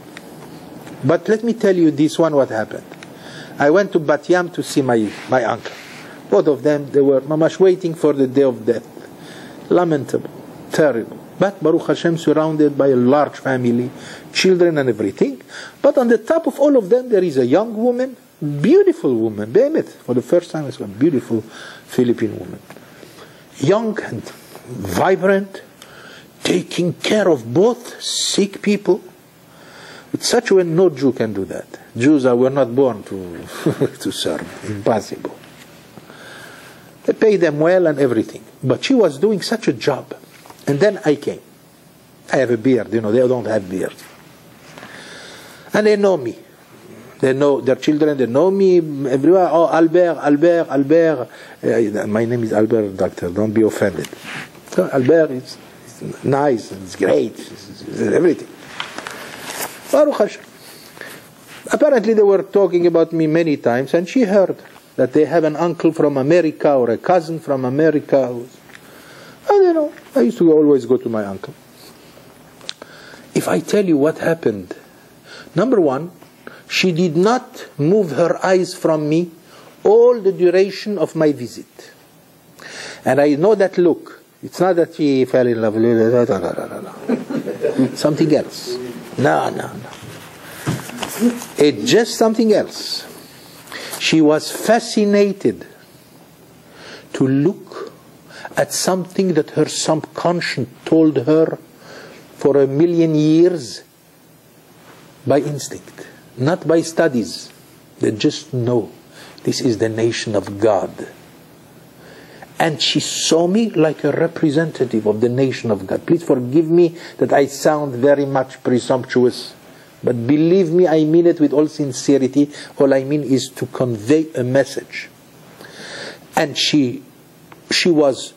But let me tell you this one, what happened. I went to Bat Yam to see my uncle. Both of them, they were mamash waiting for the day of death. Lamentable, terrible. But Baruch Hashem, surrounded by a large family, children and everything. But on the top of all of them, there is a young woman, beautiful woman, Behemet. For the first time I saw a beautiful Philippine woman. Young and vibrant, taking care of both sick people. With such a way, no Jew can do that. Jews were not born to serve. Impossible. They pay them well and everything. But she was doing such a job. And then I came. I have a beard, they don't have beard. And they know me. They know their children, they know me everywhere. Oh, Albert. My name is Albert, doctor, don't be offended. So Albert is nice, it's great, it's everything. Baruch Hashem. Apparently they were talking about me many times, and she heard that they have an uncle from America or a cousin from America. I don't know. I used to always go to my uncle. If I tell you what happened, number one, she did not move her eyes from me all the duration of my visit. And I know that look. It's not that she fell in love. Something else. No. It's just something else. She was fascinated to look at something that her subconscious told her for 1,000,000 years by instinct, not by studies. They just know this is the nation of God. And she saw me like a representative of the nation of God. Please forgive me that I sound very much presumptuous, but believe me, I mean it with all sincerity. All I mean is to convey a message. And she was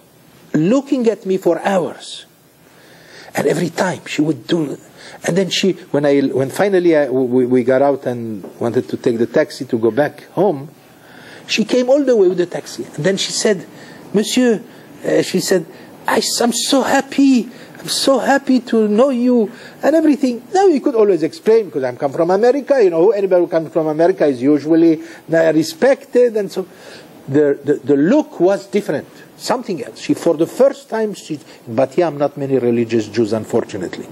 looking at me for hours, and every time she would do. And then when finally we got out and wanted to take the taxi to go back home, she came all the way with the taxi, and then she said, "Monsieur," she said, "I'm so happy. I'm so happy to know you and everything." Now you could always explain, because I come from America. Anybody who comes from America is usually respected, and so the look was different. Something else. For the first time, Bat Yam, not many religious Jews, unfortunately.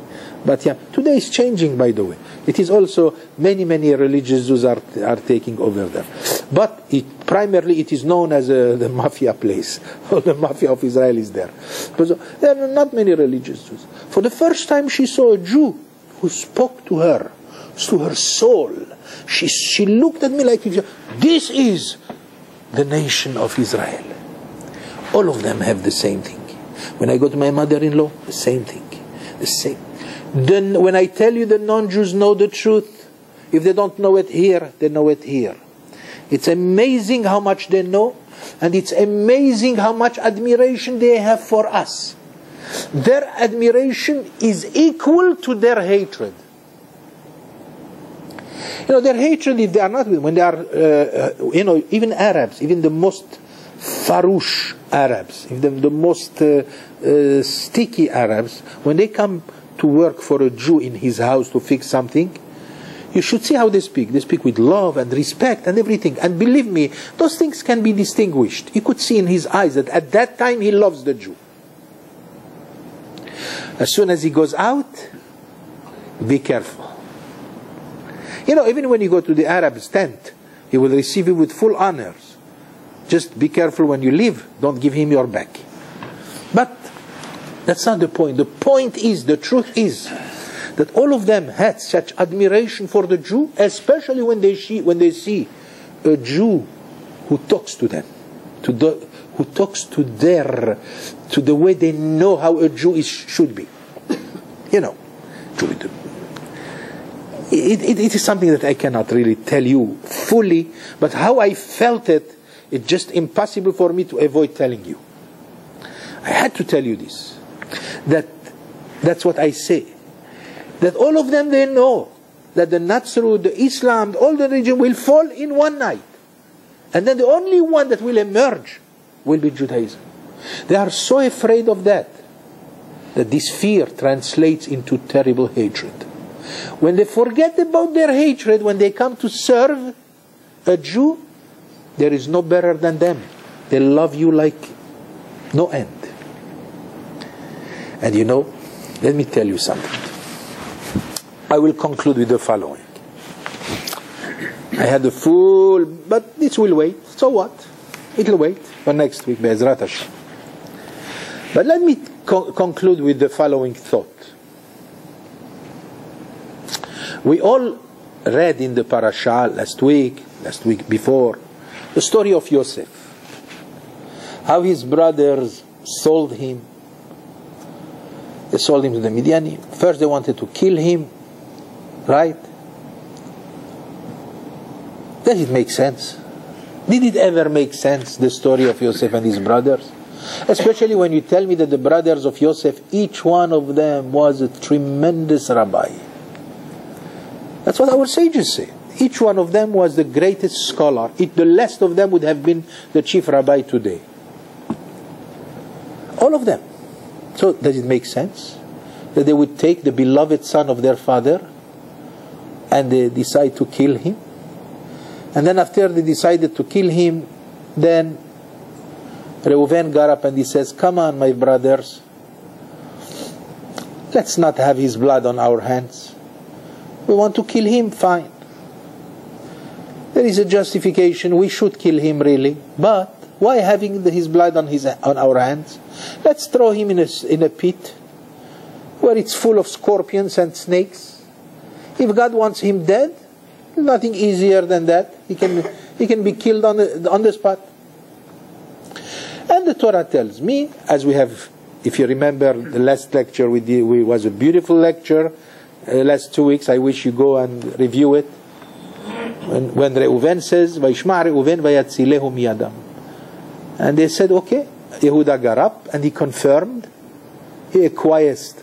Bat Yam today is changing, by the way. It is also many religious Jews are taking over there. But primarily it is known as the mafia place. The mafia of Israel is there. But there are not many religious Jews. For the first time she saw a Jew who spoke to her soul. She looked at me like, this is the nation of Israel. All of them have the same thing. When I go to my mother-in-law, the same thing. The same. Then when I tell you the non-Jews know the truth, if they don't know it here, they know it here. It's amazing how much they know, and it's amazing how much admiration they have for us. Their admiration is equal to their hatred. Their hatred, if they are not, when they are, even Arabs, even the most farouche Arabs, even the most sticky Arabs, when they come to work for a Jew in his house to fix something, you should see how they speak. They speak with love and respect and everything. And believe me, those things can be distinguished. You could see in his eyes that at that time he loves the Jew. As soon as he goes out, be careful. You know, even when you go to the Arab's tent, he will receive you with full honors. Just be careful when you leave. Don't give him your back. But that's not the point. The point is, the truth is, that all of them had such admiration for the Jew, especially when they see a Jew who talks to them, who talks to the way they know how a Jew should be. You know, it is something that I cannot really tell you fully, but how I felt it, it's just impossible for me to avoid telling you. I had to tell you this. That's what I say. That all of them, they know that the Nasr, the Islam, all the religion will fall in one night. And then the only one that will emerge will be Judaism. They are so afraid of that this fear translates into terrible hatred. When they forget about their hatred, when they come to serve a Jew, there is no better than them. They love you like no end. And you know, let me tell you something. I will conclude with the following. I had a full, but this will wait. So what? It will wait for next week, Be'ezrat Hashem. But let me conclude with the following thought. We all read in the parasha last week before, the story of Yosef. How his brothers sold him. They sold him to the Midianim. First they wanted to kill him. Right? Does it make sense? Did it ever make sense, the story of Yosef and his brothers? Especially when you tell me that the brothers of Yosef, each one of them was a tremendous rabbi. That's what our sages say. Each one of them was the greatest scholar. The last of them would have been the chief rabbi today. All of them. So does it make sense that they would take the beloved son of their father and they decide to kill him? And then after they decided to kill him, then Reuven got up and he says, come on, my brothers, let's not have his blood on our hands. We want to kill him, fine. There is a justification, we should kill him really, but why having his blood on our hands? Let's throw him in a pit where it's full of scorpions and snakes. If God wants him dead, nothing easier than that. He can be killed on the spot. And the Torah tells me, as we have, if you remember the last lecture we did, was a beautiful lecture, last 2 weeks, I wish you go and review it. When Reuven says, Vayishma Reuven vayatzilehum yadam. And they said, okay. Yehuda got up and he confirmed, he acquiesced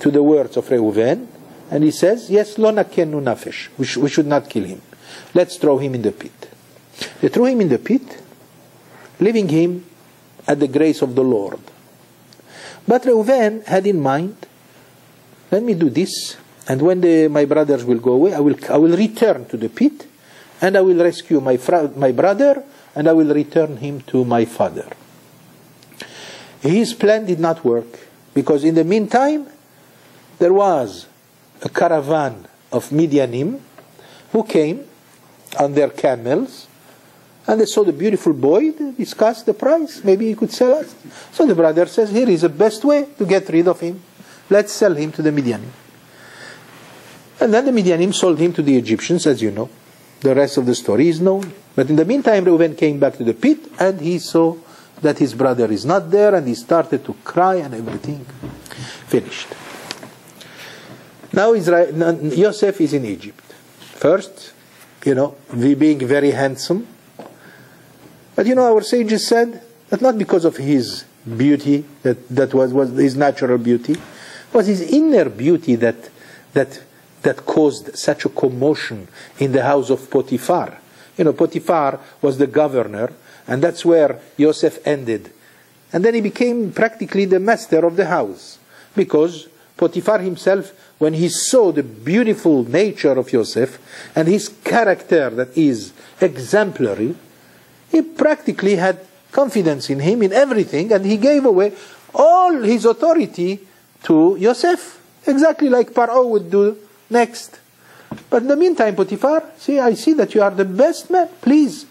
to the words of Reuven, and he says, yes, lo nakenu nafesh. We should not kill him. Let's throw him in the pit. They threw him in the pit, leaving him at the grace of the Lord. But Reuven had in mind, let me do this, and when my brothers will go away, I will return to the pit, and I will rescue my brother, and I will return him to my father. His plan did not work, because in the meantime, there was a caravan of Midianim who came on their camels, and they saw the beautiful boy. They discussed the price. Maybe he could sell us. So the brother says, here is the best way to get rid of him. Let's sell him to the Midianim. And then the Midianim sold him to the Egyptians, as you know. The rest of the story is known. But in the meantime, Reuven came back to the pit, and he saw that his brother is not there, and he started to cry, and everything finished. Now Yosef is in Egypt. First, being very handsome. But our sages said that not because of his beauty, that was his natural beauty, was his inner beauty that caused such a commotion in the house of Potiphar. Potiphar was the governor, and that's where Yosef ended. And then he became practically the master of the house, because Potiphar himself, when he saw the beautiful nature of Yosef and his character that is exemplary, he practically had confidence in him, in everything, and he gave away all his authority to Yosef, exactly like Paro would do next. But in the meantime, Potiphar, see, I see that you are the best man. Please,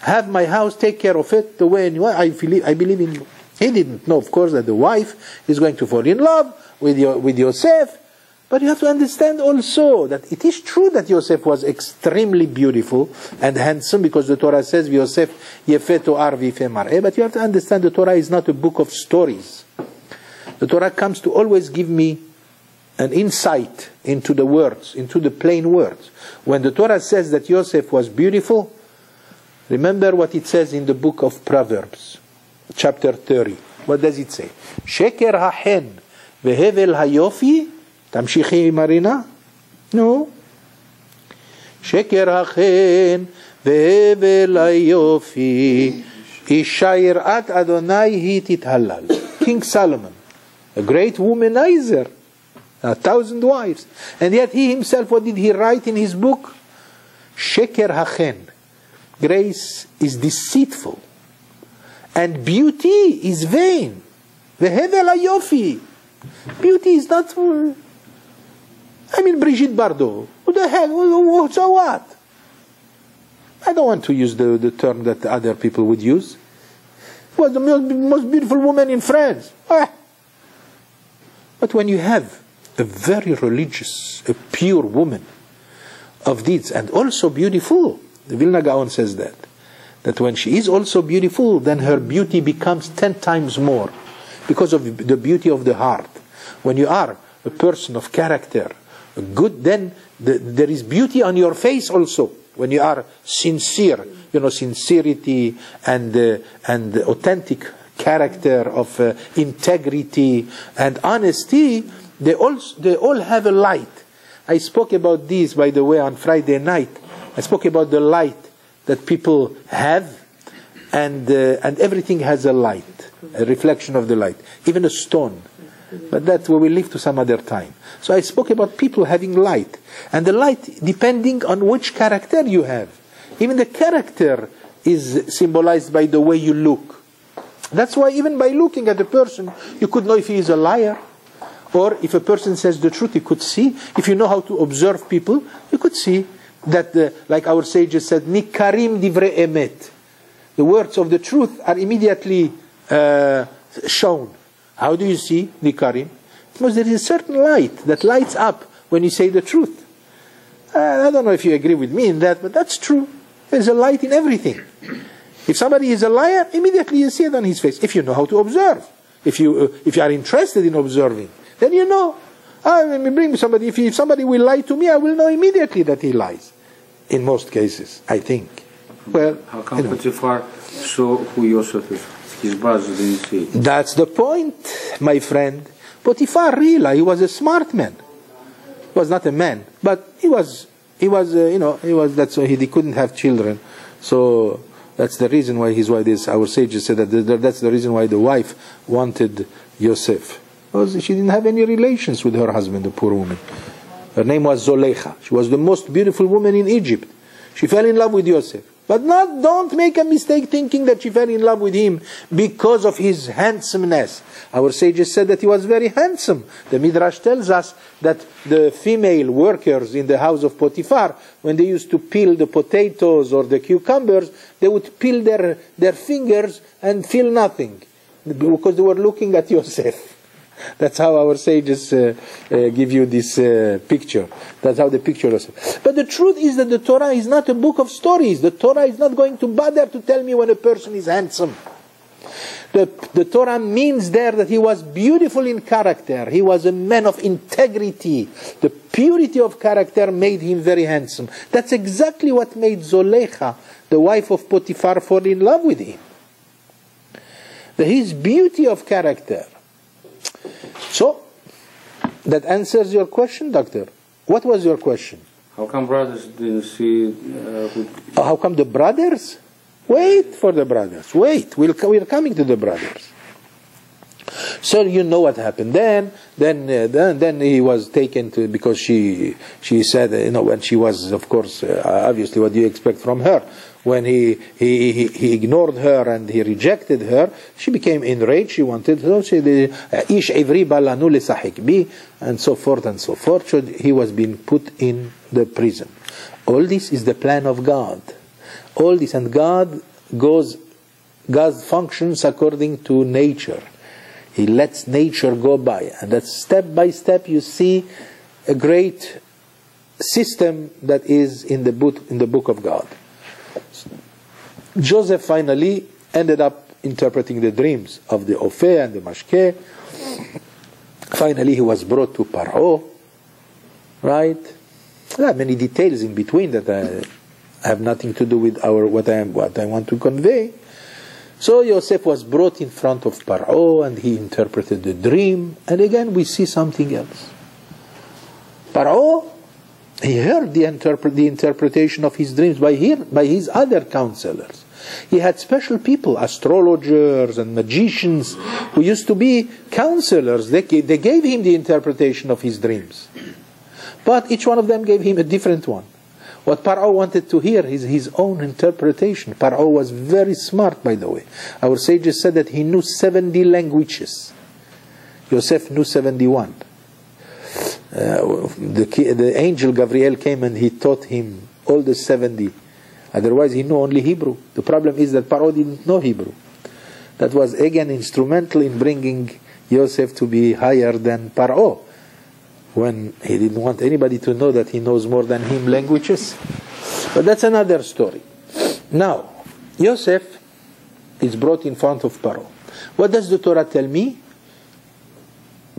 have my house, take care of it the way I believe in you. He didn't know, of course, that the wife is going to fall in love with Yosef. But you have to understand also that it is true that Yosef was extremely beautiful and handsome, because the Torah says, Yosef yefeto ar v'yifeh mar'eh. But you have to understand the Torah is not a book of stories. The Torah comes to always give me an insight into the words, into the plain words. When the Torah says that Yosef was beautiful, remember what it says in the book of Proverbs, chapter 30. What does it say? Sheker hahen vehevel hayofi. תמשיכי מרינה? נו. שקר החן והבל היופי אישה יראת אדוני היא תתהלל. King Solomon, a great womanizer, 1,000 wives. And yet he himself, what did he write in his book? שקר החן. Grace is deceitful. And beauty is vain. והבל היופי. Beauty is not... I mean, Brigitte Bardot. Who the heck? So what? I don't want to use the term that other people would use. Was the most beautiful woman in France. Ah. But when you have a very religious, a pure woman of deeds, and also beautiful, the Vilna Gaon says that when she is also beautiful, then her beauty becomes 10 times more, because of the beauty of the heart. When you are a person of character, good, then there is beauty on your face also. When you are sincere, sincerity and authentic character of integrity and honesty, they all have a light. I spoke about this, by the way, on Friday night. I spoke about the light that people have, and everything has a light, a reflection of the light, even a stone. But that we will leave to some other time. So I spoke about people having light. And the light depending on which character you have. Even the character is symbolized by the way you look. That's why even by looking at a person, you could know if he is a liar. Or if a person says the truth, you could see. If you know how to observe people, you could see that, like our sages said, Nikarim divrei emet. The words of the truth are immediately shown. How do you see Nikarim? Because there is a certain light that lights up when you say the truth. I don't know if you agree with me in that, but that's true. There's a light in everything. If somebody is a liar, immediately you see it on his face. If you know how to observe, if you are interested in observing, then you know. Let me bring somebody. If somebody will lie to me, I will know immediately that he lies. In most cases, I think. Well, how come Potiphar saw who Yosef is? His boss didn't see. That's the point, my friend. Potiphar realized he was a smart man. He was not a man, but he was. That's why he couldn't have children. So that's the reason why his wife is. Our sages said that that's the reason why the wife wanted Yosef, because she didn't have any relations with her husband, the poor woman. Her name was Zolecha. She was the most beautiful woman in Egypt. She fell in love with Yosef. But don't make a mistake thinking that she fell in love with him because of his handsomeness. Our sages said that he was very handsome. The Midrash tells us that the female workers in the house of Potiphar, when they used to peel the potatoes or the cucumbers, they would peel their fingers and feel nothing, because they were looking at Yosef. That's how our sages give you this picture. That's how the picture is. But the truth is that the Torah is not a book of stories. The Torah is not going to bother to tell me when a person is handsome. The Torah means there that he was beautiful in character. He was a man of integrity. The purity of character made him very handsome. That's exactly what made Zolecha, the wife of Potiphar, fall in love with him. His beauty of character. So, that answers your question, doctor. What was your question? How come brothers didn't see... How come the brothers? Wait for the brothers. Wait, we're coming to the brothers. So you know what happened. Then he was taken to, because she said, when she was, of course, obviously what do you expect from her? when he ignored her and he rejected her, she became enraged. She wanted, so she did, Ish Ivri Balanu Lisahik Bi, and so forth and so forth. So he was being put in the prison. All this is the plan of God. All this, and God functions according to nature. He lets nature go by, and that step by step you see a great system that is in the book of God. Joseph finally ended up interpreting the dreams of the Opheh and the Mashkeh. Finally he was brought to Paro, right? There are many details in between that have nothing to do with what I want to convey. So Yosef was brought in front of Paro and he interpreted the dream, and again we see something else. Paro, he heard the interpretation of his dreams by his other counselors. He had special people, astrologers and magicians, who used to be counselors. They gave him the interpretation of his dreams. But each one of them gave him a different one. What Paro wanted to hear is his own interpretation. Paro was very smart, by the way. Our sages said that he knew 70 languages. Yosef knew 71. The angel Gabriel came and he taught him all the 70. Otherwise he knew only Hebrew. The problem is that Paro didn't know Hebrew. That was again instrumental in bringing Yosef to be higher than Paro, when he didn't want anybody to know that he knows more than him languages. But that's another story. Now, Yosef is brought in front of Paro. What does the Torah tell me?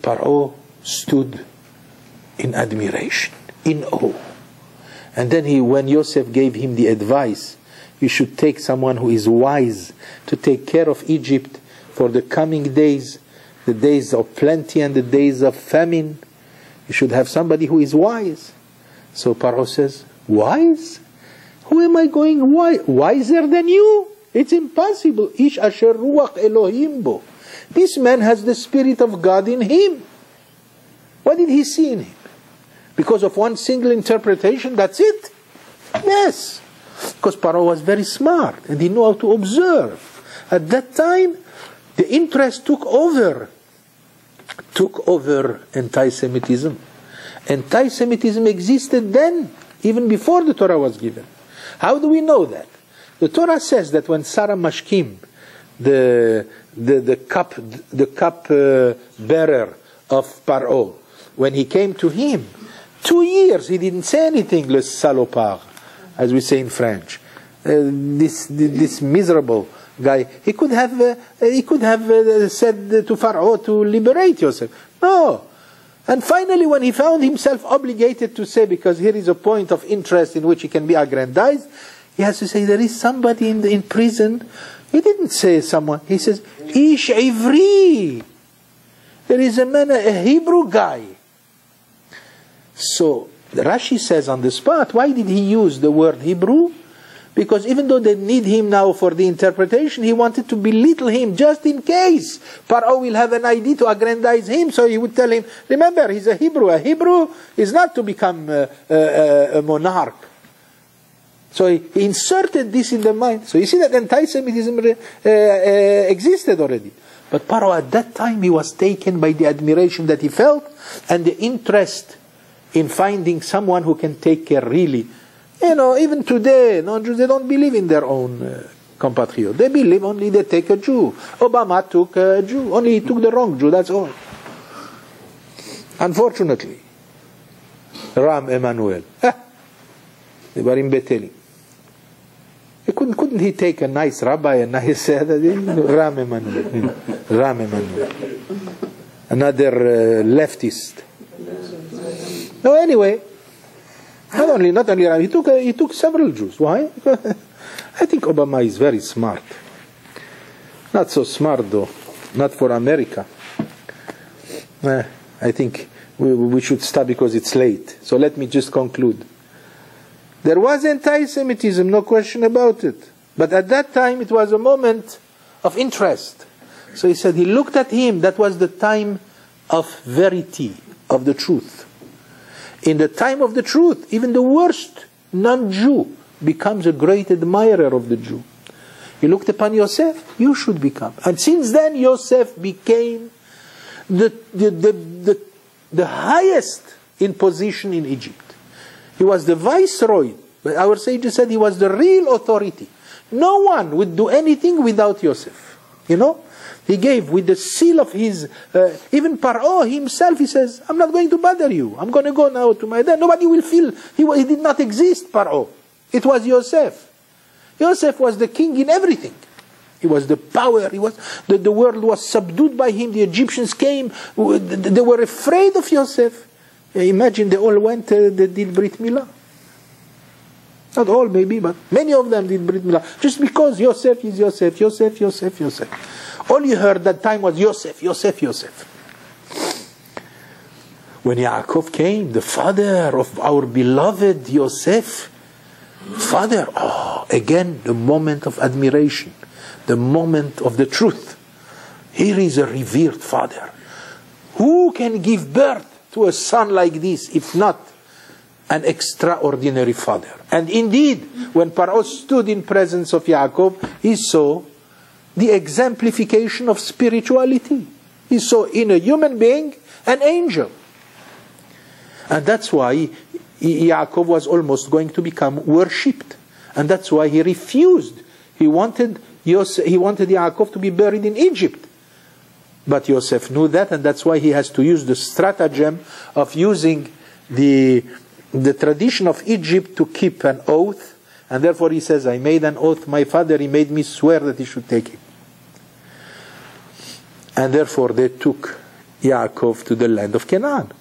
Paro stood in admiration, in awe. And then when Yosef gave him the advice, you should take someone who is wise to take care of Egypt for the coming days, the days of plenty and the days of famine. You should have somebody who is wise. So Paro says, wise? Who am I going wiser than you? It's impossible. Ish asher ruach Elohim bo. This man has the Spirit of God in him. What did he see in him? Because of one single interpretation, that's it? Yes. Because Paro was very smart and he knew how to observe. At that time, the interest took over anti-Semitism. Anti-Semitism existed then, even before the Torah was given. How do we know that? The Torah says that when Sarah Mashkim, the cup bearer of Paro, when he came to him, 2 years he didn't say anything, le salopard, as we say in French. This miserable guy, he could have said to Pharaoh to liberate Yosef. No. And finally, when he found himself obligated to say, because here is a point of interest in which he can be aggrandized, he has to say, there is somebody in prison. He didn't say someone. He says, Ish Ivri. There is a man, a Hebrew guy. So Rashi says on the spot, why did he use the word Hebrew? Because even though they need him now for the interpretation, he wanted to belittle him just in case Paro will have an idea to aggrandize him. So he would tell him, remember, he's a Hebrew. A Hebrew is not to become a monarch. So he inserted this in the mind. So you see that anti-Semitism existed already. But Paro at that time, he was taken by the admiration that he felt and the interest in finding someone who can take care really. You know, even today, non-Jews, they don't believe in their own compatriots. They believe only they take a Jew. Obama took a Jew. Only he took the wrong Jew, that's all. Unfortunately. Ram Emanuel. They were in Bethel. Couldn't he take a nice rabbi, a nice Ram Emanuel? Ram Emanuel. Another leftist. No, anyway, not only Ram, he took several Jews. Why? I think Obama is very smart. Not so smart though, not for America. I think we should stop because it's late. So let me just conclude. There was anti-Semitism, no question about it. But at that time it was a moment of interest. So he said he looked at him, that was the time of verity, of the truth. In the time of the truth, even the worst non-Jew becomes a great admirer of the Jew. He looked upon Yosef, you should become. And since then, Yosef became the highest in position in Egypt. He was the viceroy. But our sages said he was the real authority. No one would do anything without Yosef. You know? He gave with the seal of his, even Paro himself, he says, I'm not going to bother you. I'm going to go now to my dad. Nobody will feel, he did not exist, Paro. It was Yosef. Yosef was the king in everything. He was the power. He was the world was subdued by him. The Egyptians came. They were afraid of Yosef. Imagine they all went, they did Brit Milah. Not all maybe, but many of them did Brit Milah. Just because Yosef is Yosef, Yosef, Yosef, Yosef. All you heard that time was Yosef, Yosef, Yosef. When Yaakov came, the father of our beloved Yosef, father, again the moment of admiration, the moment of the truth. Here is a revered father. Who can give birth to a son like this if not an extraordinary father? And indeed, when Paro stood in presence of Yaakov, he saw the exemplification of spirituality. He saw in a human being an angel. And that's why Yaakov was almost going to become worshipped. And that's why he refused. He wanted Yaakov to be buried in Egypt. But Yosef knew that, and that's why he has to use the stratagem of using the tradition of Egypt to keep an oath. And therefore he says, I made an oath, my father, he made me swear that he should take him. And therefore they took Yaakov to the land of Canaan.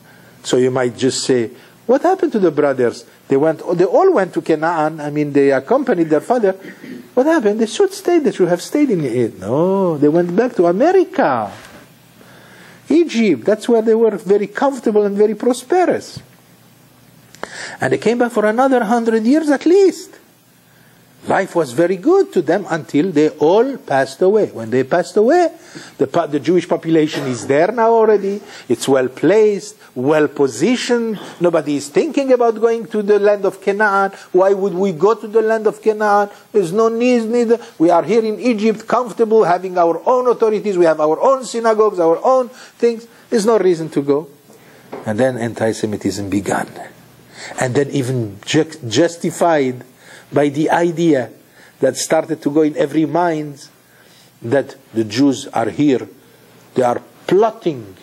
So you might just say, what happened to the brothers? They all went to Canaan. I mean, they accompanied their father. What happened? They should have stayed in it. No, they went back to America. Egypt, that's where they were very comfortable and very prosperous. And they came back for another 100 years at least. Life was very good to them until they all passed away. When they passed away, the Jewish population is there now already. It's well placed, well positioned. Nobody is thinking about going to the land of Canaan. Why would we go to the land of Canaan? There's no need. We are here in Egypt, comfortable, having our own authorities. We have our own synagogues, our own things. There's no reason to go. And then anti-Semitism began. And then even justified by the idea that started to go in every mind that the Jews are here. They are plotting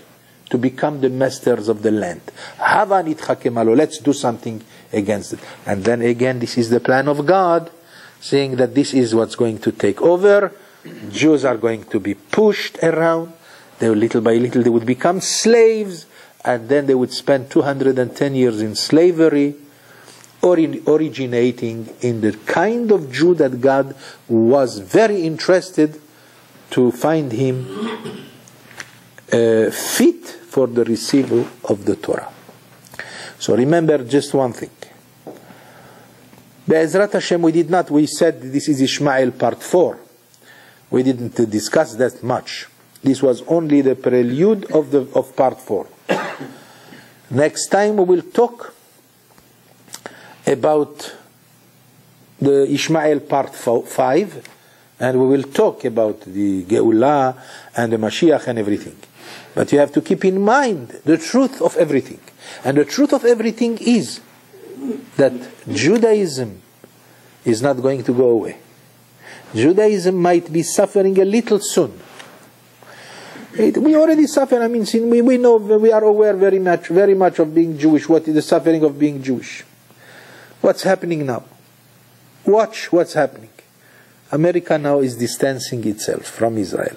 to become the masters of the land. Let's do something against it. And then again, this is the plan of God, saying that this is what's going to take over. Jews are going to be pushed around. Little by little they would become slaves, and then they would spend 210 years in slavery, originating in the kind of Jew that God was very interested to find him fit for the receival of the Torah. So remember just one thing. Be'ezrat Hashem, we said this is Ishmael part 4. We didn't discuss that much. This was only the prelude of part 4. Next time we will talk about the Ishmael part 5, and we will talk about the Geulah and the Mashiach and everything. But you have to keep in mind the truth of everything. And the truth of everything is that Judaism is not going to go away. Judaism might be suffering a little soon. We already suffer. I mean, we know, we are aware very much of being Jewish. What is the suffering of being Jewish? What's happening now? Watch what's happening. America now is distancing itself from Israel,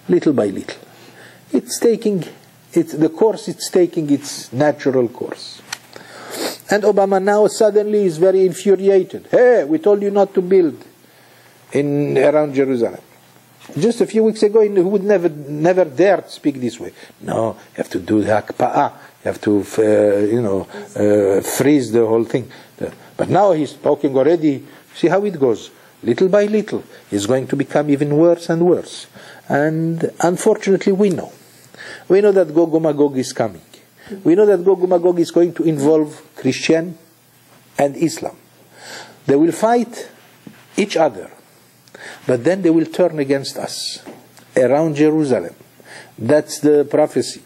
little by little. It's taking its natural course. And Obama now suddenly is very infuriated. Hey, we told you not to build around Jerusalem. Just a few weeks ago, he would never dare to speak this way. No, you have to do the Akpa'ah. You have to, freeze the whole thing. But now he's talking already. See how it goes. Little by little, it's going to become even worse and worse. And unfortunately, we know. We know that Gog Magog is coming. We know that Gog Magog is going to involve Christian and Islam. They will fight each other, but then they will turn against us around Jerusalem. That's the prophecy.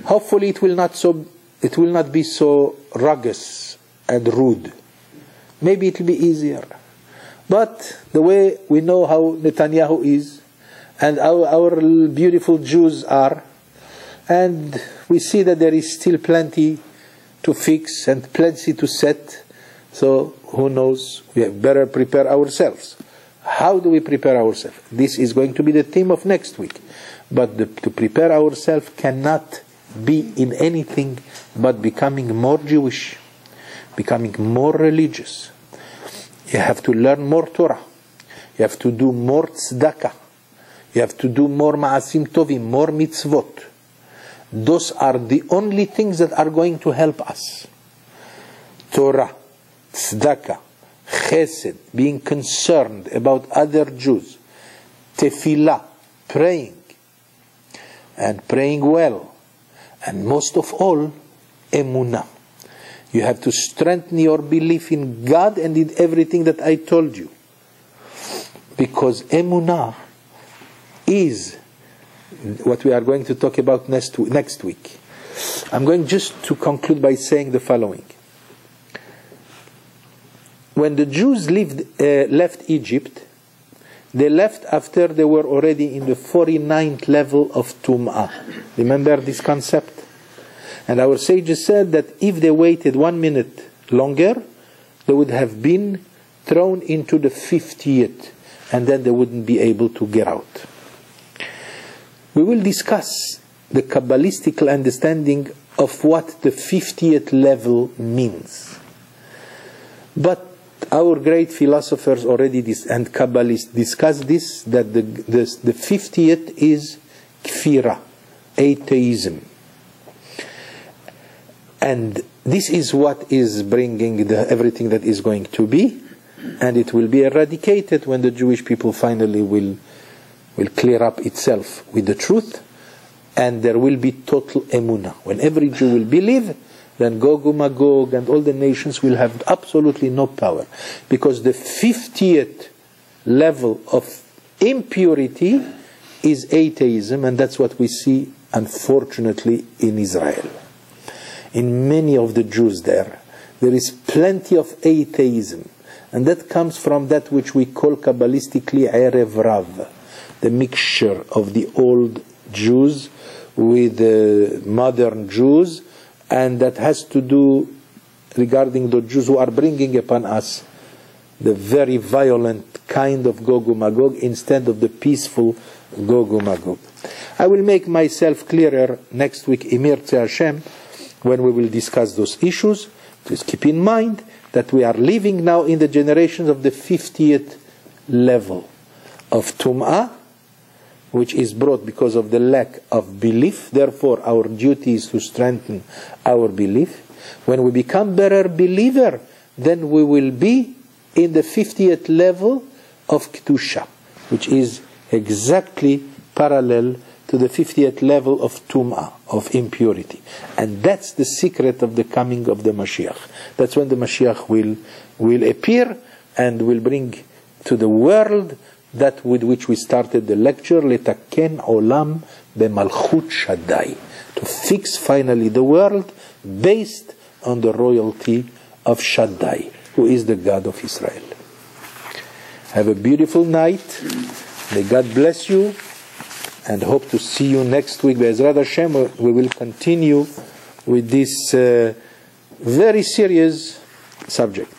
Hopefully it will not be so rugged and rude. Maybe it will be easier. But the way we know how Netanyahu is, and our beautiful Jews are, and we see that there is still plenty to fix and plenty to set. So who knows, we have better prepare ourselves. How do we prepare ourselves? This is going to be the theme of next week. But to prepare ourselves cannot be in anything but becoming more Jewish, becoming more religious. You have to learn more Torah. You have to do more tzedakah. You have to do more ma'asim tovim, more mitzvot. Those are the only things that are going to help us. Torah, tzedakah, chesed, being concerned about other Jews, tefillah, praying, and praying well, and most of all, emunah. You have to strengthen your belief in God and in everything that I told you. Because emunah is what we are going to talk about next week. I'm going just to conclude by saying the following. When the Jews left Egypt, they left after they were already in the 49th level of Tum'ah. Remember this concept? And our sages said that if they waited 1 minute longer, they would have been thrown into the 50th, and then they wouldn't be able to get out. We will discuss the Kabbalistic understanding of what the 50th level means. But our great philosophers already and Kabbalists discussed this, that the 50th is kfira, atheism. And this is what is bringing everything that is going to be, and it will be eradicated when the Jewish people finally will clear up itself with the truth, and there will be total emunah. When every Jew will believe, then Gog and Magog and all the nations will have absolutely no power. Because the 50th level of impurity is atheism, and that's what we see, unfortunately, in Israel. In many of the Jews there is plenty of atheism, and that comes from that which we call Kabbalistically Erev Rav, the mixture of the old Jews with the modern Jews, and that has to do regarding the Jews who are bringing upon us the very violent kind of Gog and Magog instead of the peaceful Gog and Magog. I will make myself clearer next week, Imir Tzeh Hashem, when we will discuss those issues. Please keep in mind that we are living now in the generations of the 50th level of Tum'ah, which is brought because of the lack of belief. Therefore, our duty is to strengthen our belief. When we become better believer, then we will be in the 50th level of Kedusha, which is exactly parallel to the 50th level of Tum'ah, of impurity. And that's the secret of the coming of the Mashiach. That's when the Mashiach will appear and will bring to the world that with which we started the lecture, Letaken Olam B'Malchut Shaddai, to fix finally the world based on the royalty of Shaddai, who is the God of Israel. Have a beautiful night. May God bless you, and hope to see you next week. Be'ezrat Hashem, we will continue with this very serious subject.